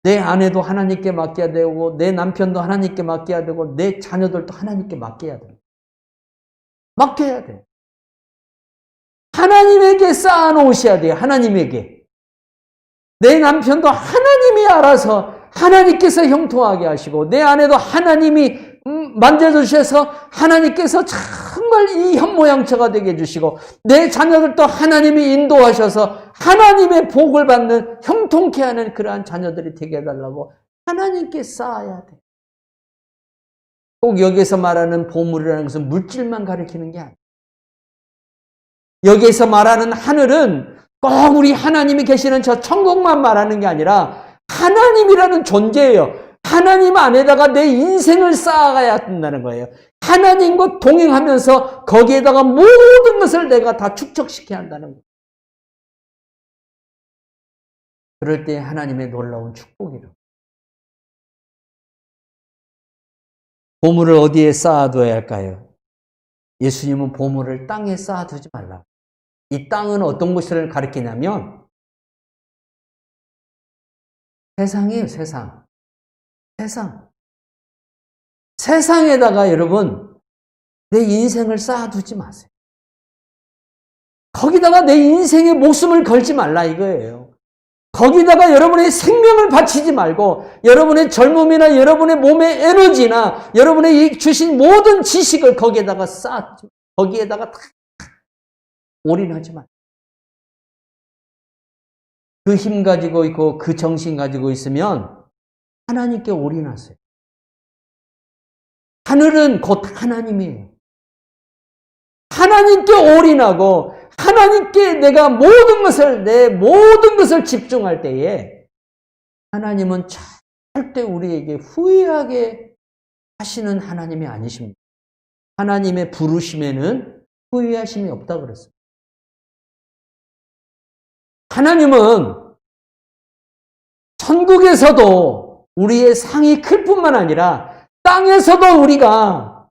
내 아내도 하나님께 맡겨야 되고 내 남편도 하나님께 맡겨야 되고 내 자녀들도 하나님께 맡겨야 돼요. 맡겨야 돼요. 하나님에게 쌓아놓으셔야 돼요. 하나님에게. 내 남편도 하나님이 알아서 하나님께서 형통하게 하시고 내 아내도 하나님이 만져주셔서 하나님께서 정말 이 현모양처가 되게 해주시고 내 자녀들도 하나님이 인도하셔서 하나님의 복을 받는 형통케 하는 그러한 자녀들이 되게 해달라고 하나님께 쌓아야 돼. 꼭 여기서 말하는 보물이라는 것은 물질만 가리키는 게 아니에요. 여기에서 말하는 하늘은 꼭 우리 하나님이 계시는 저 천국만 말하는 게 아니라 하나님이라는 존재예요. 하나님 안에다가 내 인생을 쌓아가야 된다는 거예요. 하나님과 동행하면서 거기에다가 모든 것을 내가 다 축적시켜야 한다는 거예요. 그럴 때 하나님의 놀라운 축복이로. 보물을 어디에 쌓아둬야 할까요? 예수님은 보물을 땅에 쌓아두지 말라. 이 땅은 어떤 것을 가리키냐면 세상이에요, 세상. 세상에다가 여러분 내 인생을 쌓아두지 마세요. 거기다가 내 인생의 목숨을 걸지 말라 이거예요. 거기다가 여러분의 생명을 바치지 말고 여러분의 젊음이나 여러분의 몸의 에너지나 여러분의 주신 모든 지식을 거기에다가 쌓지, 거기에다가 다 올인하지 마. 그 힘 가지고 있고 그 정신 가지고 있으면 하나님께 올인하세요. 하늘은 곧 하나님이에요. 하나님께 올인하고 하나님께 내 모든 것을 집중할 때에 하나님은 절대 우리에게 후회하게 하시는 하나님이 아니십니다. 하나님의 부르심에는 후회하심이 없다 그랬어요. 하나님은 천국에서도 우리의 상이 클 뿐만 아니라 땅에서도 우리가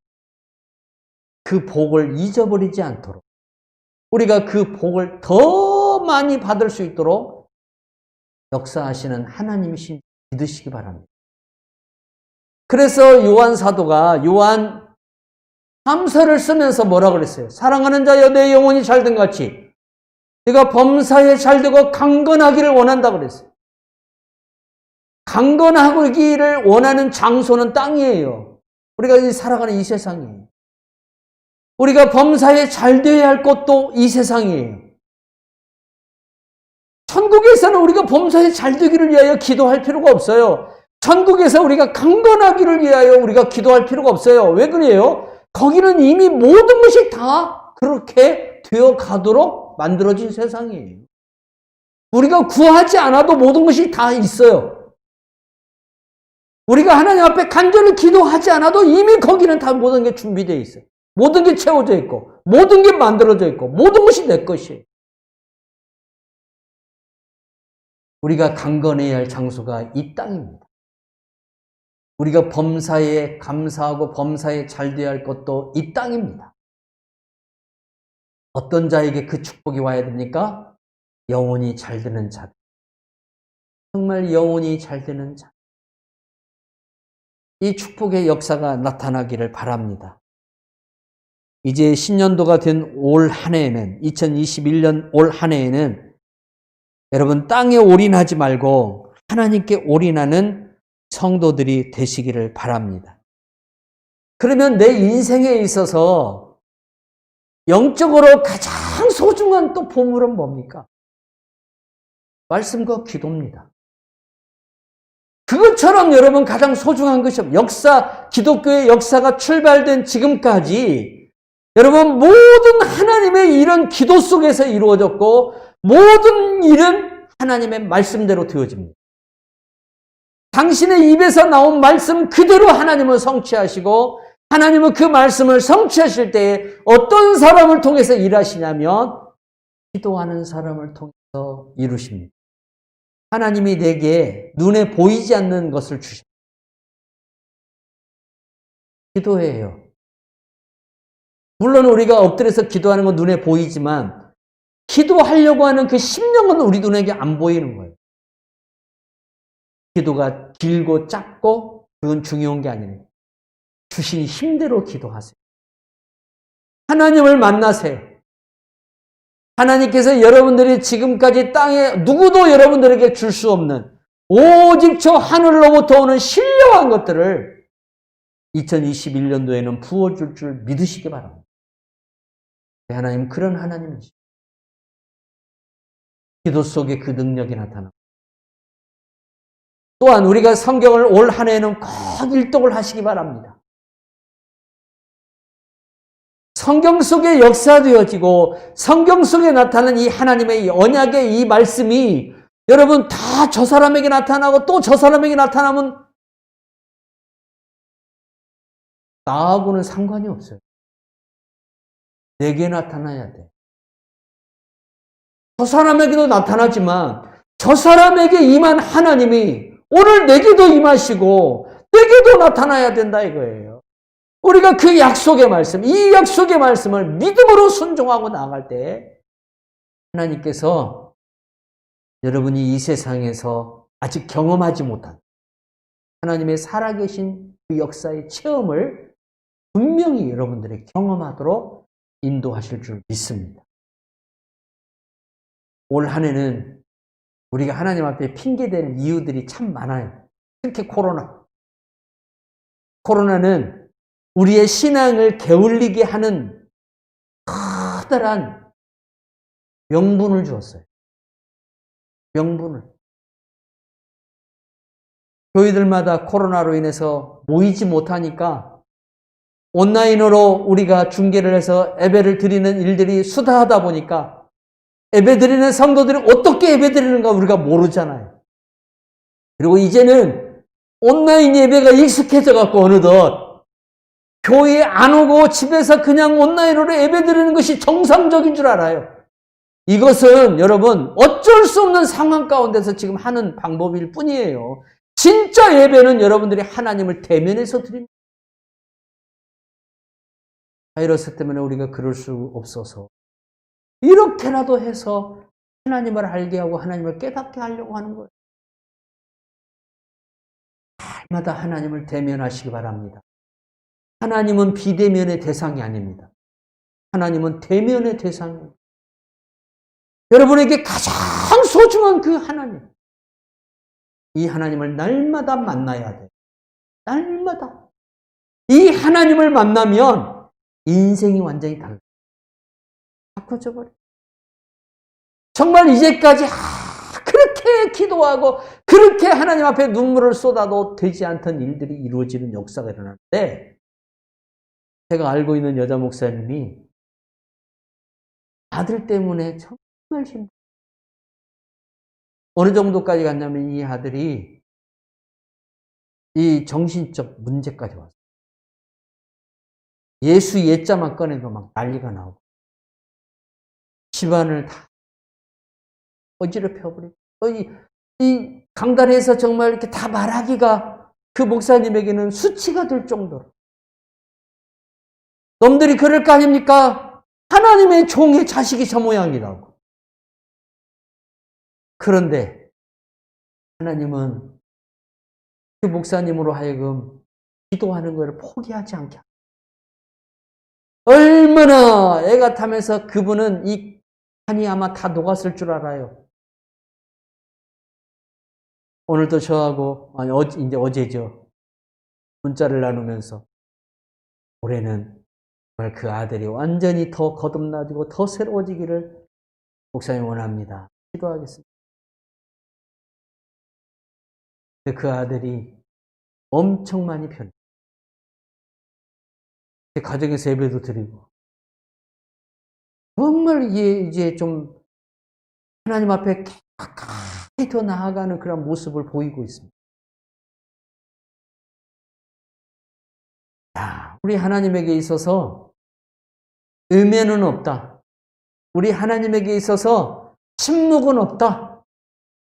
그 복을 잊어버리지 않도록 우리가 그 복을 더 많이 받을 수 있도록 역사하시는 하나님이신 믿으시기 바랍니다. 그래서 요한 사도가 요한 3서를 쓰면서 뭐라 그랬어요? 사랑하는 자여 내 영혼이 잘된 같이 내가 범사에 잘되고 강건하기를 원한다 그랬어요. 강건하기를 원하는 장소는 땅이에요. 우리가 살아가는 이 세상이에요. 우리가 범사에 잘되어야 할 곳도 이 세상이에요. 천국에서는 우리가 범사에 잘되기를 위하여 기도할 필요가 없어요. 천국에서 우리가 강건하기를 위하여 우리가 기도할 필요가 없어요. 왜 그래요? 거기는 이미 모든 것이 다 그렇게 되어 가도록 만들어진 세상이에요. 우리가 구하지 않아도 모든 것이 다 있어요. 우리가 하나님 앞에 간절히 기도하지 않아도 이미 거기는 다 모든 게 준비되어 있어요. 모든 게 채워져 있고 모든 게 만들어져 있고 모든 것이 내 것이에요. 우리가 강건해야 할 장소가 이 땅입니다. 우리가 범사에 감사하고 범사에 잘되어야 할 것도 이 땅입니다. 어떤 자에게 그 축복이 와야 됩니까? 영혼이 잘되는 자. 정말 영혼이 잘되는 자. 이 축복의 역사가 나타나기를 바랍니다. 이제 신년도가 된 올 한 해에는 2021년 올 한 해에는 여러분 땅에 올인하지 말고 하나님께 올인하는 성도들이 되시기를 바랍니다. 그러면 내 인생에 있어서 영적으로 가장 소중한 또 보물은 뭡니까? 말씀과 기도입니다. 그것처럼 여러분 가장 소중한 것이 기독교의 역사가 출발된 지금까지 여러분 모든 하나님의 일은 기도 속에서 이루어졌고 모든 일은 하나님의 말씀대로 되어집니다. 당신의 입에서 나온 말씀 그대로 하나님은 성취하시고 하나님은 그 말씀을 성취하실 때에 어떤 사람을 통해서 일하시냐면 기도하는 사람을 통해서 이루십니다. 하나님이 내게 눈에 보이지 않는 것을 주십니다. 기도해요. 물론 우리가 엎드려서 기도하는 건 눈에 보이지만 기도하려고 하는 그 심령은 우리 눈에게 안 보이는 거예요. 기도가 길고 짧고 그건 중요한 게 아니에요. 주신 힘대로 기도하세요. 하나님을 만나세요. 하나님께서 여러분들이 지금까지 땅에 누구도 여러분들에게 줄 수 없는 오직 저 하늘로부터 오는 신령한 것들을 2021년도에는 부어줄 줄 믿으시기 바랍니다. 하나님 그런 하나님이시죠. 기도 속에 그 능력이 나타납니다. 또한 우리가 성경을 올 한 해에는 꼭 일독을 하시기 바랍니다. 성경 속에 역사되어지고 성경 속에 나타나는 이 하나님의 언약의 이 말씀이 여러분 다 저 사람에게 나타나고 또 저 사람에게 나타나면 나하고는 상관이 없어요. 내게 나타나야 돼. 저 사람에게도 나타나지만 저 사람에게 임한 하나님이 오늘 내게도 임하시고 내게도 나타나야 된다 이거예요. 우리가 그 약속의 말씀, 이 약속의 말씀을 믿음으로 순종하고 나아갈 때 하나님께서 여러분이 이 세상에서 아직 경험하지 못한 하나님의 살아계신 그 역사의 체험을 분명히 여러분들이 경험하도록 인도하실 줄 믿습니다. 올 한 해는 우리가 하나님 앞에 핑계대는 이유들이 참 많아요. 특히 코로나. 코로나는 우리의 신앙을 게을리게 하는 커다란 명분을 주었어요. 명분을. 교회들마다 코로나로 인해서 모이지 못하니까 온라인으로 우리가 중계를 해서 예배를 드리는 일들이 수다하다 보니까 예배 드리는 성도들이 어떻게 예배 드리는가 우리가 모르잖아요. 그리고 이제는 온라인 예배가 익숙해져 갖고 어느덧 교회에 안 오고 집에서 그냥 온라인으로 예배 드리는 것이 정상적인 줄 알아요. 이것은 여러분 어쩔 수 없는 상황 가운데서 지금 하는 방법일 뿐이에요. 진짜 예배는 여러분들이 하나님을 대면해서 드립니다. 바이러스 때문에 우리가 그럴 수 없어서 이렇게라도 해서 하나님을 알게 하고 하나님을 깨닫게 하려고 하는 거예요. 날마다 하나님을 대면하시기 바랍니다. 하나님은 비대면의 대상이 아닙니다. 하나님은 대면의 대상입니다. 여러분에게 가장 소중한 그 하나님, 이 하나님을 날마다 만나야 돼요. 날마다. 이 하나님을 만나면 인생이 완전히 달라요. 바꿔져 버려요. 정말 이제까지 그렇게 기도하고 그렇게 하나님 앞에 눈물을 쏟아도 되지 않던 일들이 이루어지는 역사가 일어나는데, 제가 알고 있는 여자 목사님이 아들 때문에 정말 힘들어요. 어느 정도까지 갔냐면 이 아들이 이 정신적 문제까지 왔어요. 예수 예자만 꺼내도 막 난리가 나고 집안을 다 어지럽혀버리고, 이 강단에서 정말 이렇게 다 말하기가 그 목사님에게는 수치가 될 정도로. 놈들이 그럴 거 아닙니까? 하나님의 종의 자식이 저 모양이라고. 그런데 하나님은 그 목사님으로 하여금 기도하는 것을 포기하지 않게 합니다. 얼마나 애가 타면서 그분은 이 간이 아마 다 녹았을 줄 알아요. 오늘도 저하고, 이제 어제죠. 문자를 나누면서 올해는 정말 그 아들이 완전히 더 거듭나지고 더 새로워지기를 목사님 원합니다. 기도하겠습니다. 그 아들이 엄청 많이 변해요. 가정에서 예배도 드리고 정말 이제 좀 하나님 앞에 가까이 더 나아가는 그런 모습을 보이고 있습니다. 우리 하나님에게 있어서 음해는 없다. 우리 하나님에게 있어서 침묵은 없다.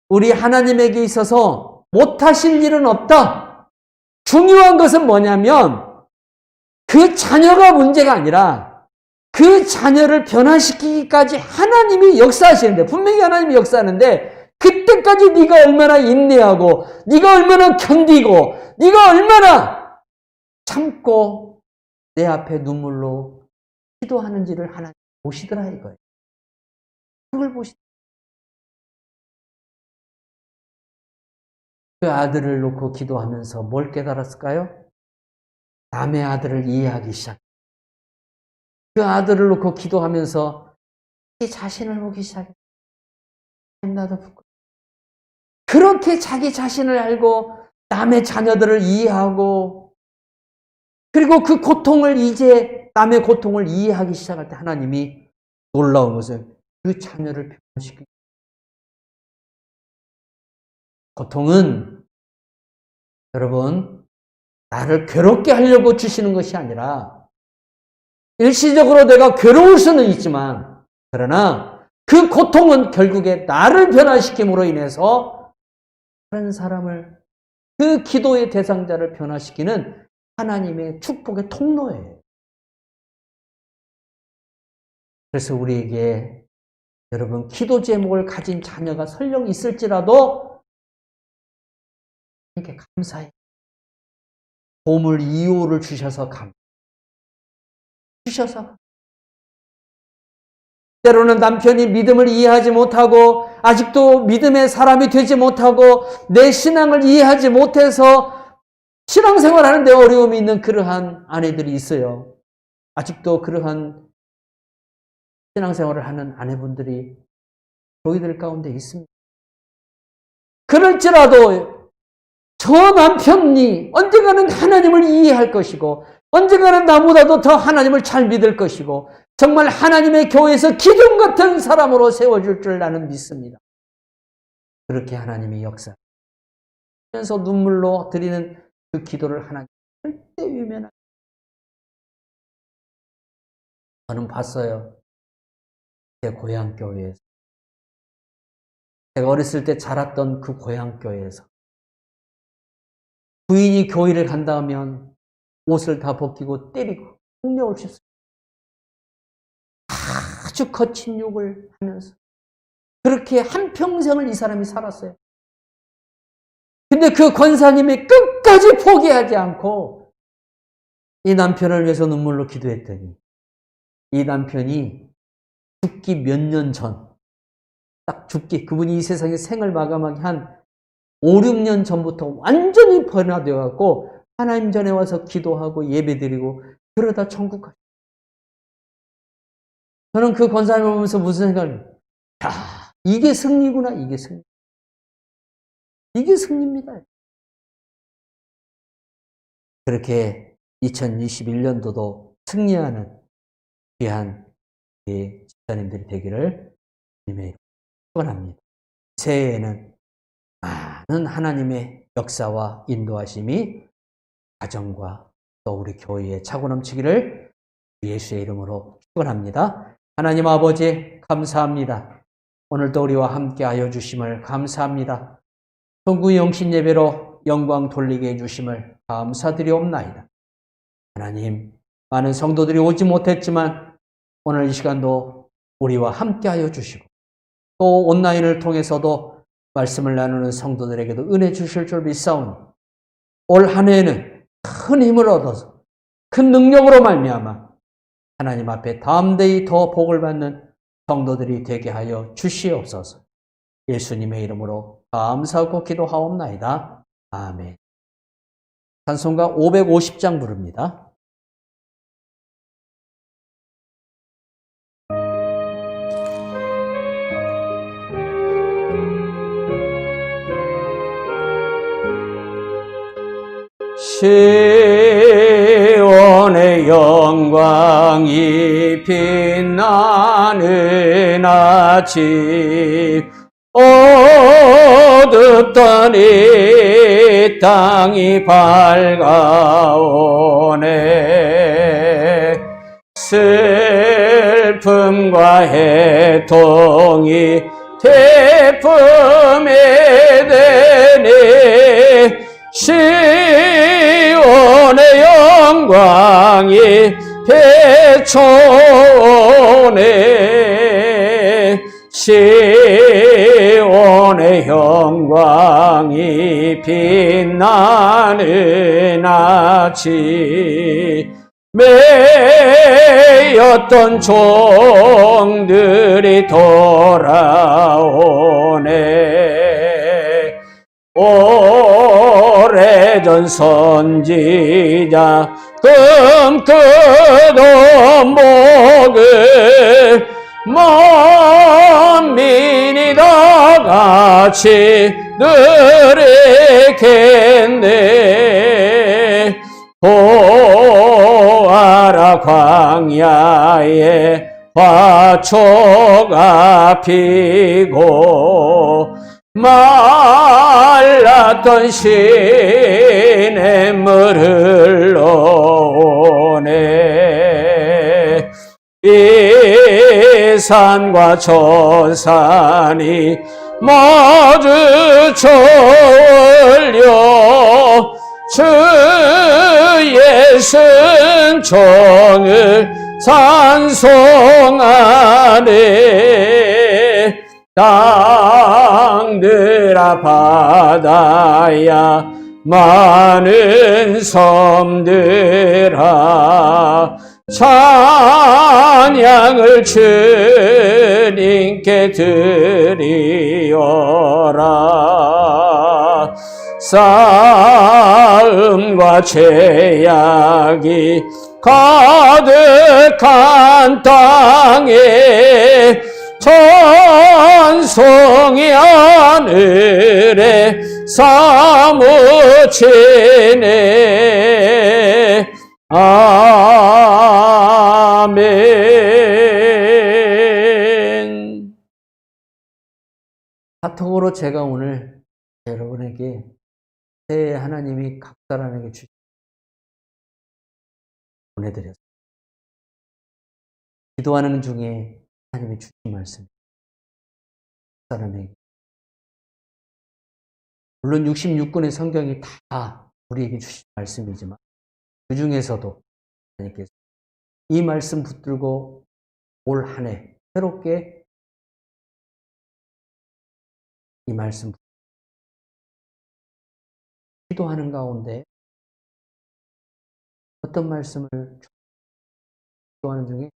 우리 하나님에게 있어서 못하실 일은 없다. 중요한 것은 뭐냐면 그 자녀가 문제가 아니라 그 자녀를 변화시키기까지 하나님이 역사하시는데, 분명히 하나님이 역사하는데 그때까지 네가 얼마나 인내하고 네가 얼마나 견디고 네가 얼마나 참고 내 앞에 눈물로 기도하는지를 하나님 보시더라 이거예요. 그걸 보시더라. 그 아들을 놓고 기도하면서 뭘 깨달았을까요? 남의 아들을 이해하기 시작. 그 아들을 놓고 기도하면서 자기 자신을 보기 시작해. 나도 부끄러워. 그렇게 자기 자신을 알고 남의 자녀들을 이해하고, 그리고 그 고통을 이제 남의 고통을 이해하기 시작할 때 하나님이 놀라운 것은 그 자녀를 변화시키고, 고통은 여러분 나를 괴롭게 하려고 주시는 것이 아니라 일시적으로 내가 괴로울 수는 있지만, 그러나 그 고통은 결국에 나를 변화시킴으로 인해서 다른 사람을, 그 기도의 대상자를 변화시키는 하나님의 축복의 통로예요. 그래서 우리에게 여러분 기도 제목을 가진 자녀가 설령 있을지라도 이렇게 감사해. 보물 2호를 주셔서 주셔서. 때로는 남편이 믿음을 이해하지 못하고 아직도 믿음의 사람이 되지 못하고 내 신앙을 이해하지 못해서 신앙생활 하는데 어려움이 있는 그러한 아내들이 있어요. 아직도 그러한 신앙생활을 하는 아내분들이 저희들 가운데 있습니다. 그럴지라도 저 남편이 언젠가는 하나님을 이해할 것이고 언젠가는 나보다도 더 하나님을 잘 믿을 것이고 정말 하나님의 교회에서 기둥 같은 사람으로 세워줄 줄 나는 믿습니다. 그렇게 하나님의 역사 하면서 눈물로 드리는 그 기도를 하나님 절대 외면하지. 저는 봤어요. 제 고향 교회에서. 제가 어렸을 때 자랐던 그 고향 교회에서 부인이 교회를 간다 하면 옷을 다 벗기고 때리고 폭력을 쳤어요. 아주 거친 욕을 하면서 그렇게 한평생을 이 사람이 살았어요. 근데 그 권사님이 끝까지 포기하지 않고 이 남편을 위해서 눈물로 기도했더니 이 남편이 죽기 몇 년 전, 딱 죽기, 그분이 이 세상에 생을 마감하기 한 5, 6년 전부터 완전히 변화되어 갖고 하나님 전에 와서 기도하고 예배드리고 그러다 천국 가셨어요. 저는 그 권사님을 보면서 무슨 생각을, 이게 승리구나, 이게 승리. 이게 승리입니다. 그렇게 2021년도도 승리하는 귀한 우리 집사님들이 되기를 주님의 축원합니다. 새해에는 많은 하나님의 역사와 인도하심이 가정과 또 우리 교회에 차고 넘치기를 예수의 이름으로 축원합니다. 하나님 아버지 감사합니다. 오늘도 우리와 함께하여 주심을 감사합니다. 성구 영신 예배로 영광 돌리게 해주심을 감사드리옵나이다. 하나님, 많은 성도들이 오지 못했지만 오늘 이 시간도 우리와 함께하여 주시고 또 온라인을 통해서도 말씀을 나누는 성도들에게도 은혜 주실 줄 믿사오니 올 한 해에는 큰 힘을 얻어서 큰 능력으로 말미암아 하나님 앞에 담대히 더 복을 받는 성도들이 되게 하여 주시옵소서. 예수님의 이름으로 감사하고 기도하옵나이다. 아멘. 찬송가 550장 부릅니다. 시온의 영광이 빛나는 아침 어둡던 이 땅이 밝아오네. 슬픔과 해통이 태풍에 되네. 시온의 영광이 비춰오네. 시온의 영광이 빛나는 아침 매였던 종들이 돌아오네. 오래전 선지자 꿈꾸던 복을 만민이 다 같이 누리겠네. 보아라 광야에 화초가 피고 말랐던 시냇물 흘러오네. 이 산과 저 산이 마주쳐 올려 주의 순종을 찬송하네. 땅들아 바다야 많은 섬들아 찬양을 주님께 드리어라. 싸움과 죄악이 가득한 땅에 찬송이 하늘에 사무치네. 아멘. 카톡으로 제가 오늘 여러분에게 새해 하나님이 각 사람에게 보내드렸습니다. 기도하는 중에 하나님이 주신 말씀, 각 사람에게. 물론 66권의 성경이 다 우리에게 주신 말씀이지만 그 중에서도 하나님께서 이 말씀 붙들고 올 한 해 새롭게 이 말씀 기도하는 가운데 어떤 말씀을 기도하는 중에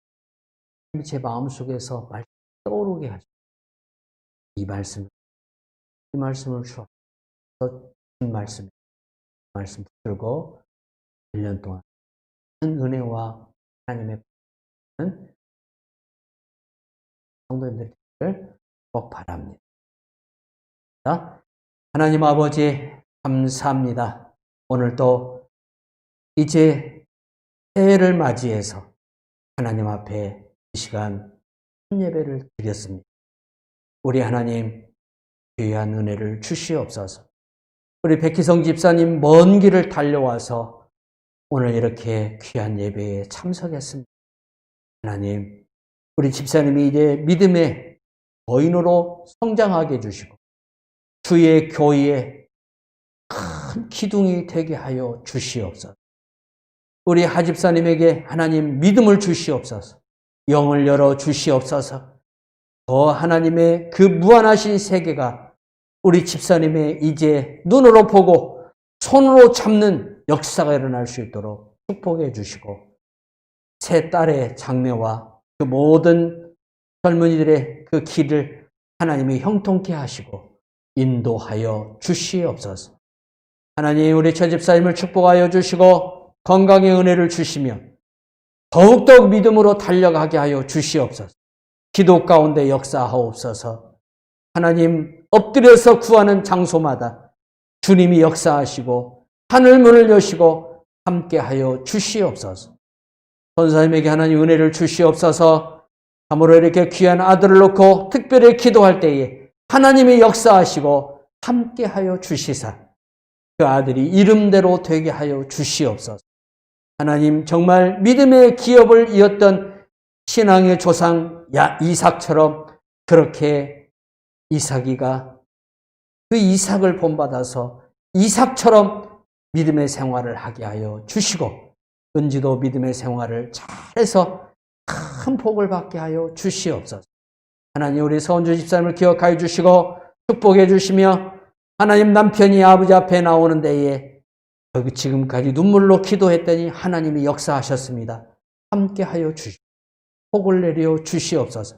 제 마음속에서 말씀 떠오르게 하죠. 이 말씀을 주셔서 말씀 붙들고 1년 동안 큰 은혜와 하나님의 성도님들 되기를 꼭 바랍니다. 하나님 아버지 감사합니다. 오늘도 이제 새해를 맞이해서 하나님 앞에 이 시간 예배를 드렸습니다. 우리 하나님 귀한 은혜를 주시옵소서. 우리 백희성 집사님 먼 길을 달려와서 오늘 이렇게 귀한 예배에 참석했습니다. 하나님, 우리 집사님이 이제 믿음의 거인으로 성장하게 해주시고 주의 교회에 큰 기둥이 되게 하여 주시옵소서. 우리 하집사님에게 하나님 믿음을 주시옵소서. 영을 열어 주시옵소서. 더 하나님의 그 무한하신 세계가 우리 집사님의 이제 눈으로 보고 손으로 잡는 역사가 일어날 수 있도록 축복해 주시고 새 딸의 장래와 그 모든 젊은이들의 그 길을 하나님이 형통케 하시고 인도하여 주시옵소서. 하나님, 우리 저 집사님을 축복하여 주시고 건강의 은혜를 주시며 더욱더욱 믿음으로 달려가게 하여 주시옵소서. 기도 가운데 역사하옵소서. 하나님, 엎드려서 구하는 장소마다 주님이 역사하시고 하늘문을 여시고 함께하여 주시옵소서. 전사님에게 하나님 은혜를 주시옵소서. 참으로 이렇게 귀한 아들을 놓고 특별히 기도할 때에 하나님이 역사하시고 함께하여 주시사 그 아들이 이름대로 되게 하여 주시옵소서. 하나님, 정말 믿음의 기업을 이었던 신앙의 조상 이삭처럼 그렇게 이삭이가 그 이삭을 본받아서 이삭처럼 믿음의 생활을 하게 하여 주시고 은지도 믿음의 생활을 잘해서 큰 복을 받게 하여 주시옵소서. 하나님, 우리 서은주 집사님을 기억하여 주시고 축복해 주시며 하나님, 남편이 아버지 앞에 나오는 데에 지금까지 눈물로 기도했더니 하나님이 역사하셨습니다. 함께하여 주시고 복을 내려 주시옵소서.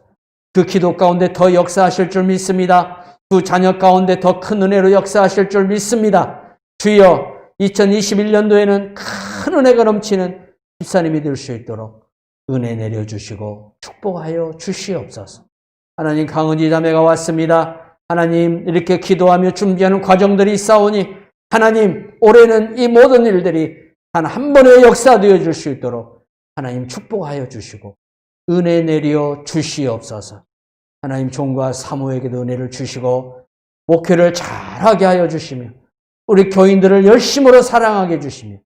그 기도 가운데 더 역사하실 줄 믿습니다. 두 자녀 가운데 더 큰 은혜로 역사하실 줄 믿습니다. 주여, 2021년도에는 큰 은혜가 넘치는 집사님이 될 수 있도록 은혜 내려주시고 축복하여 주시옵소서. 하나님, 강은지 자매가 왔습니다. 하나님, 이렇게 기도하며 준비하는 과정들이 있사오니 하나님, 올해는 이 모든 일들이 단 한 번의 역사되어 줄 수 있도록 하나님 축복하여 주시고 은혜 내려 주시옵소서. 하나님, 종과 사모에게도 은혜를 주시고 목회를 잘하게 하여 주시며 우리 교인들을 열심으로 사랑하게 해주시며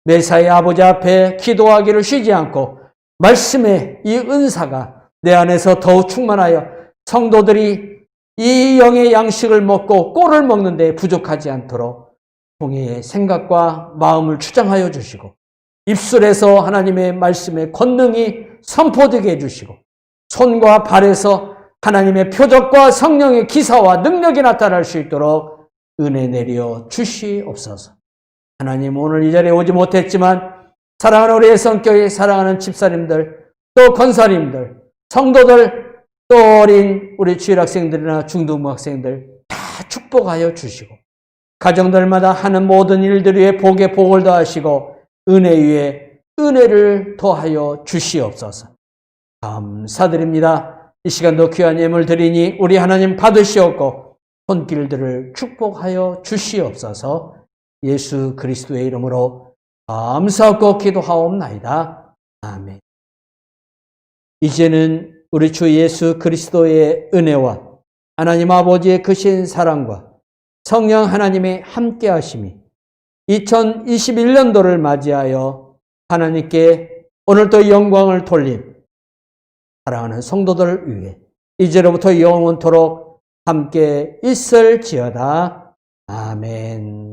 매사에 아버지 앞에 기도하기를 쉬지 않고 말씀의 이 은사가 내 안에서 더욱 충만하여 성도들이 이 영의 양식을 먹고 꼴을 먹는 데 부족하지 않도록 종의 생각과 마음을 주장하여 주시고 입술에서 하나님의 말씀의 권능이 선포되게 해주시고 손과 발에서 하나님의 표적과 성령의 기사와 능력이 나타날 수 있도록 은혜 내려 주시옵소서. 하나님, 오늘 이 자리에 오지 못했지만 사랑하는 우리의 성교회 사랑하는 집사님들, 또 권사님들, 성도들, 또 어린 우리 주일학생들이나 중등부 학생들 다 축복하여 주시고 가정들마다 하는 모든 일들 위에 복에 복을 더하시고 은혜 위에 은혜를 더하여 주시옵소서. 감사드립니다. 이 시간도 귀한 예물 드리니 우리 하나님 받으시옵고 손길들을 축복하여 주시옵소서. 예수 그리스도의 이름으로 감사하고 기도하옵나이다. 아멘. 이제는 우리 주 예수 그리스도의 은혜와 하나님 아버지의 크신 사랑과 성령 하나님의 함께 하심이 2021년도를 맞이하여 하나님께 오늘도 영광을 돌림 사랑하는 성도들을 위해 이제로부터 영원토록 함께 있을지어다. 아멘.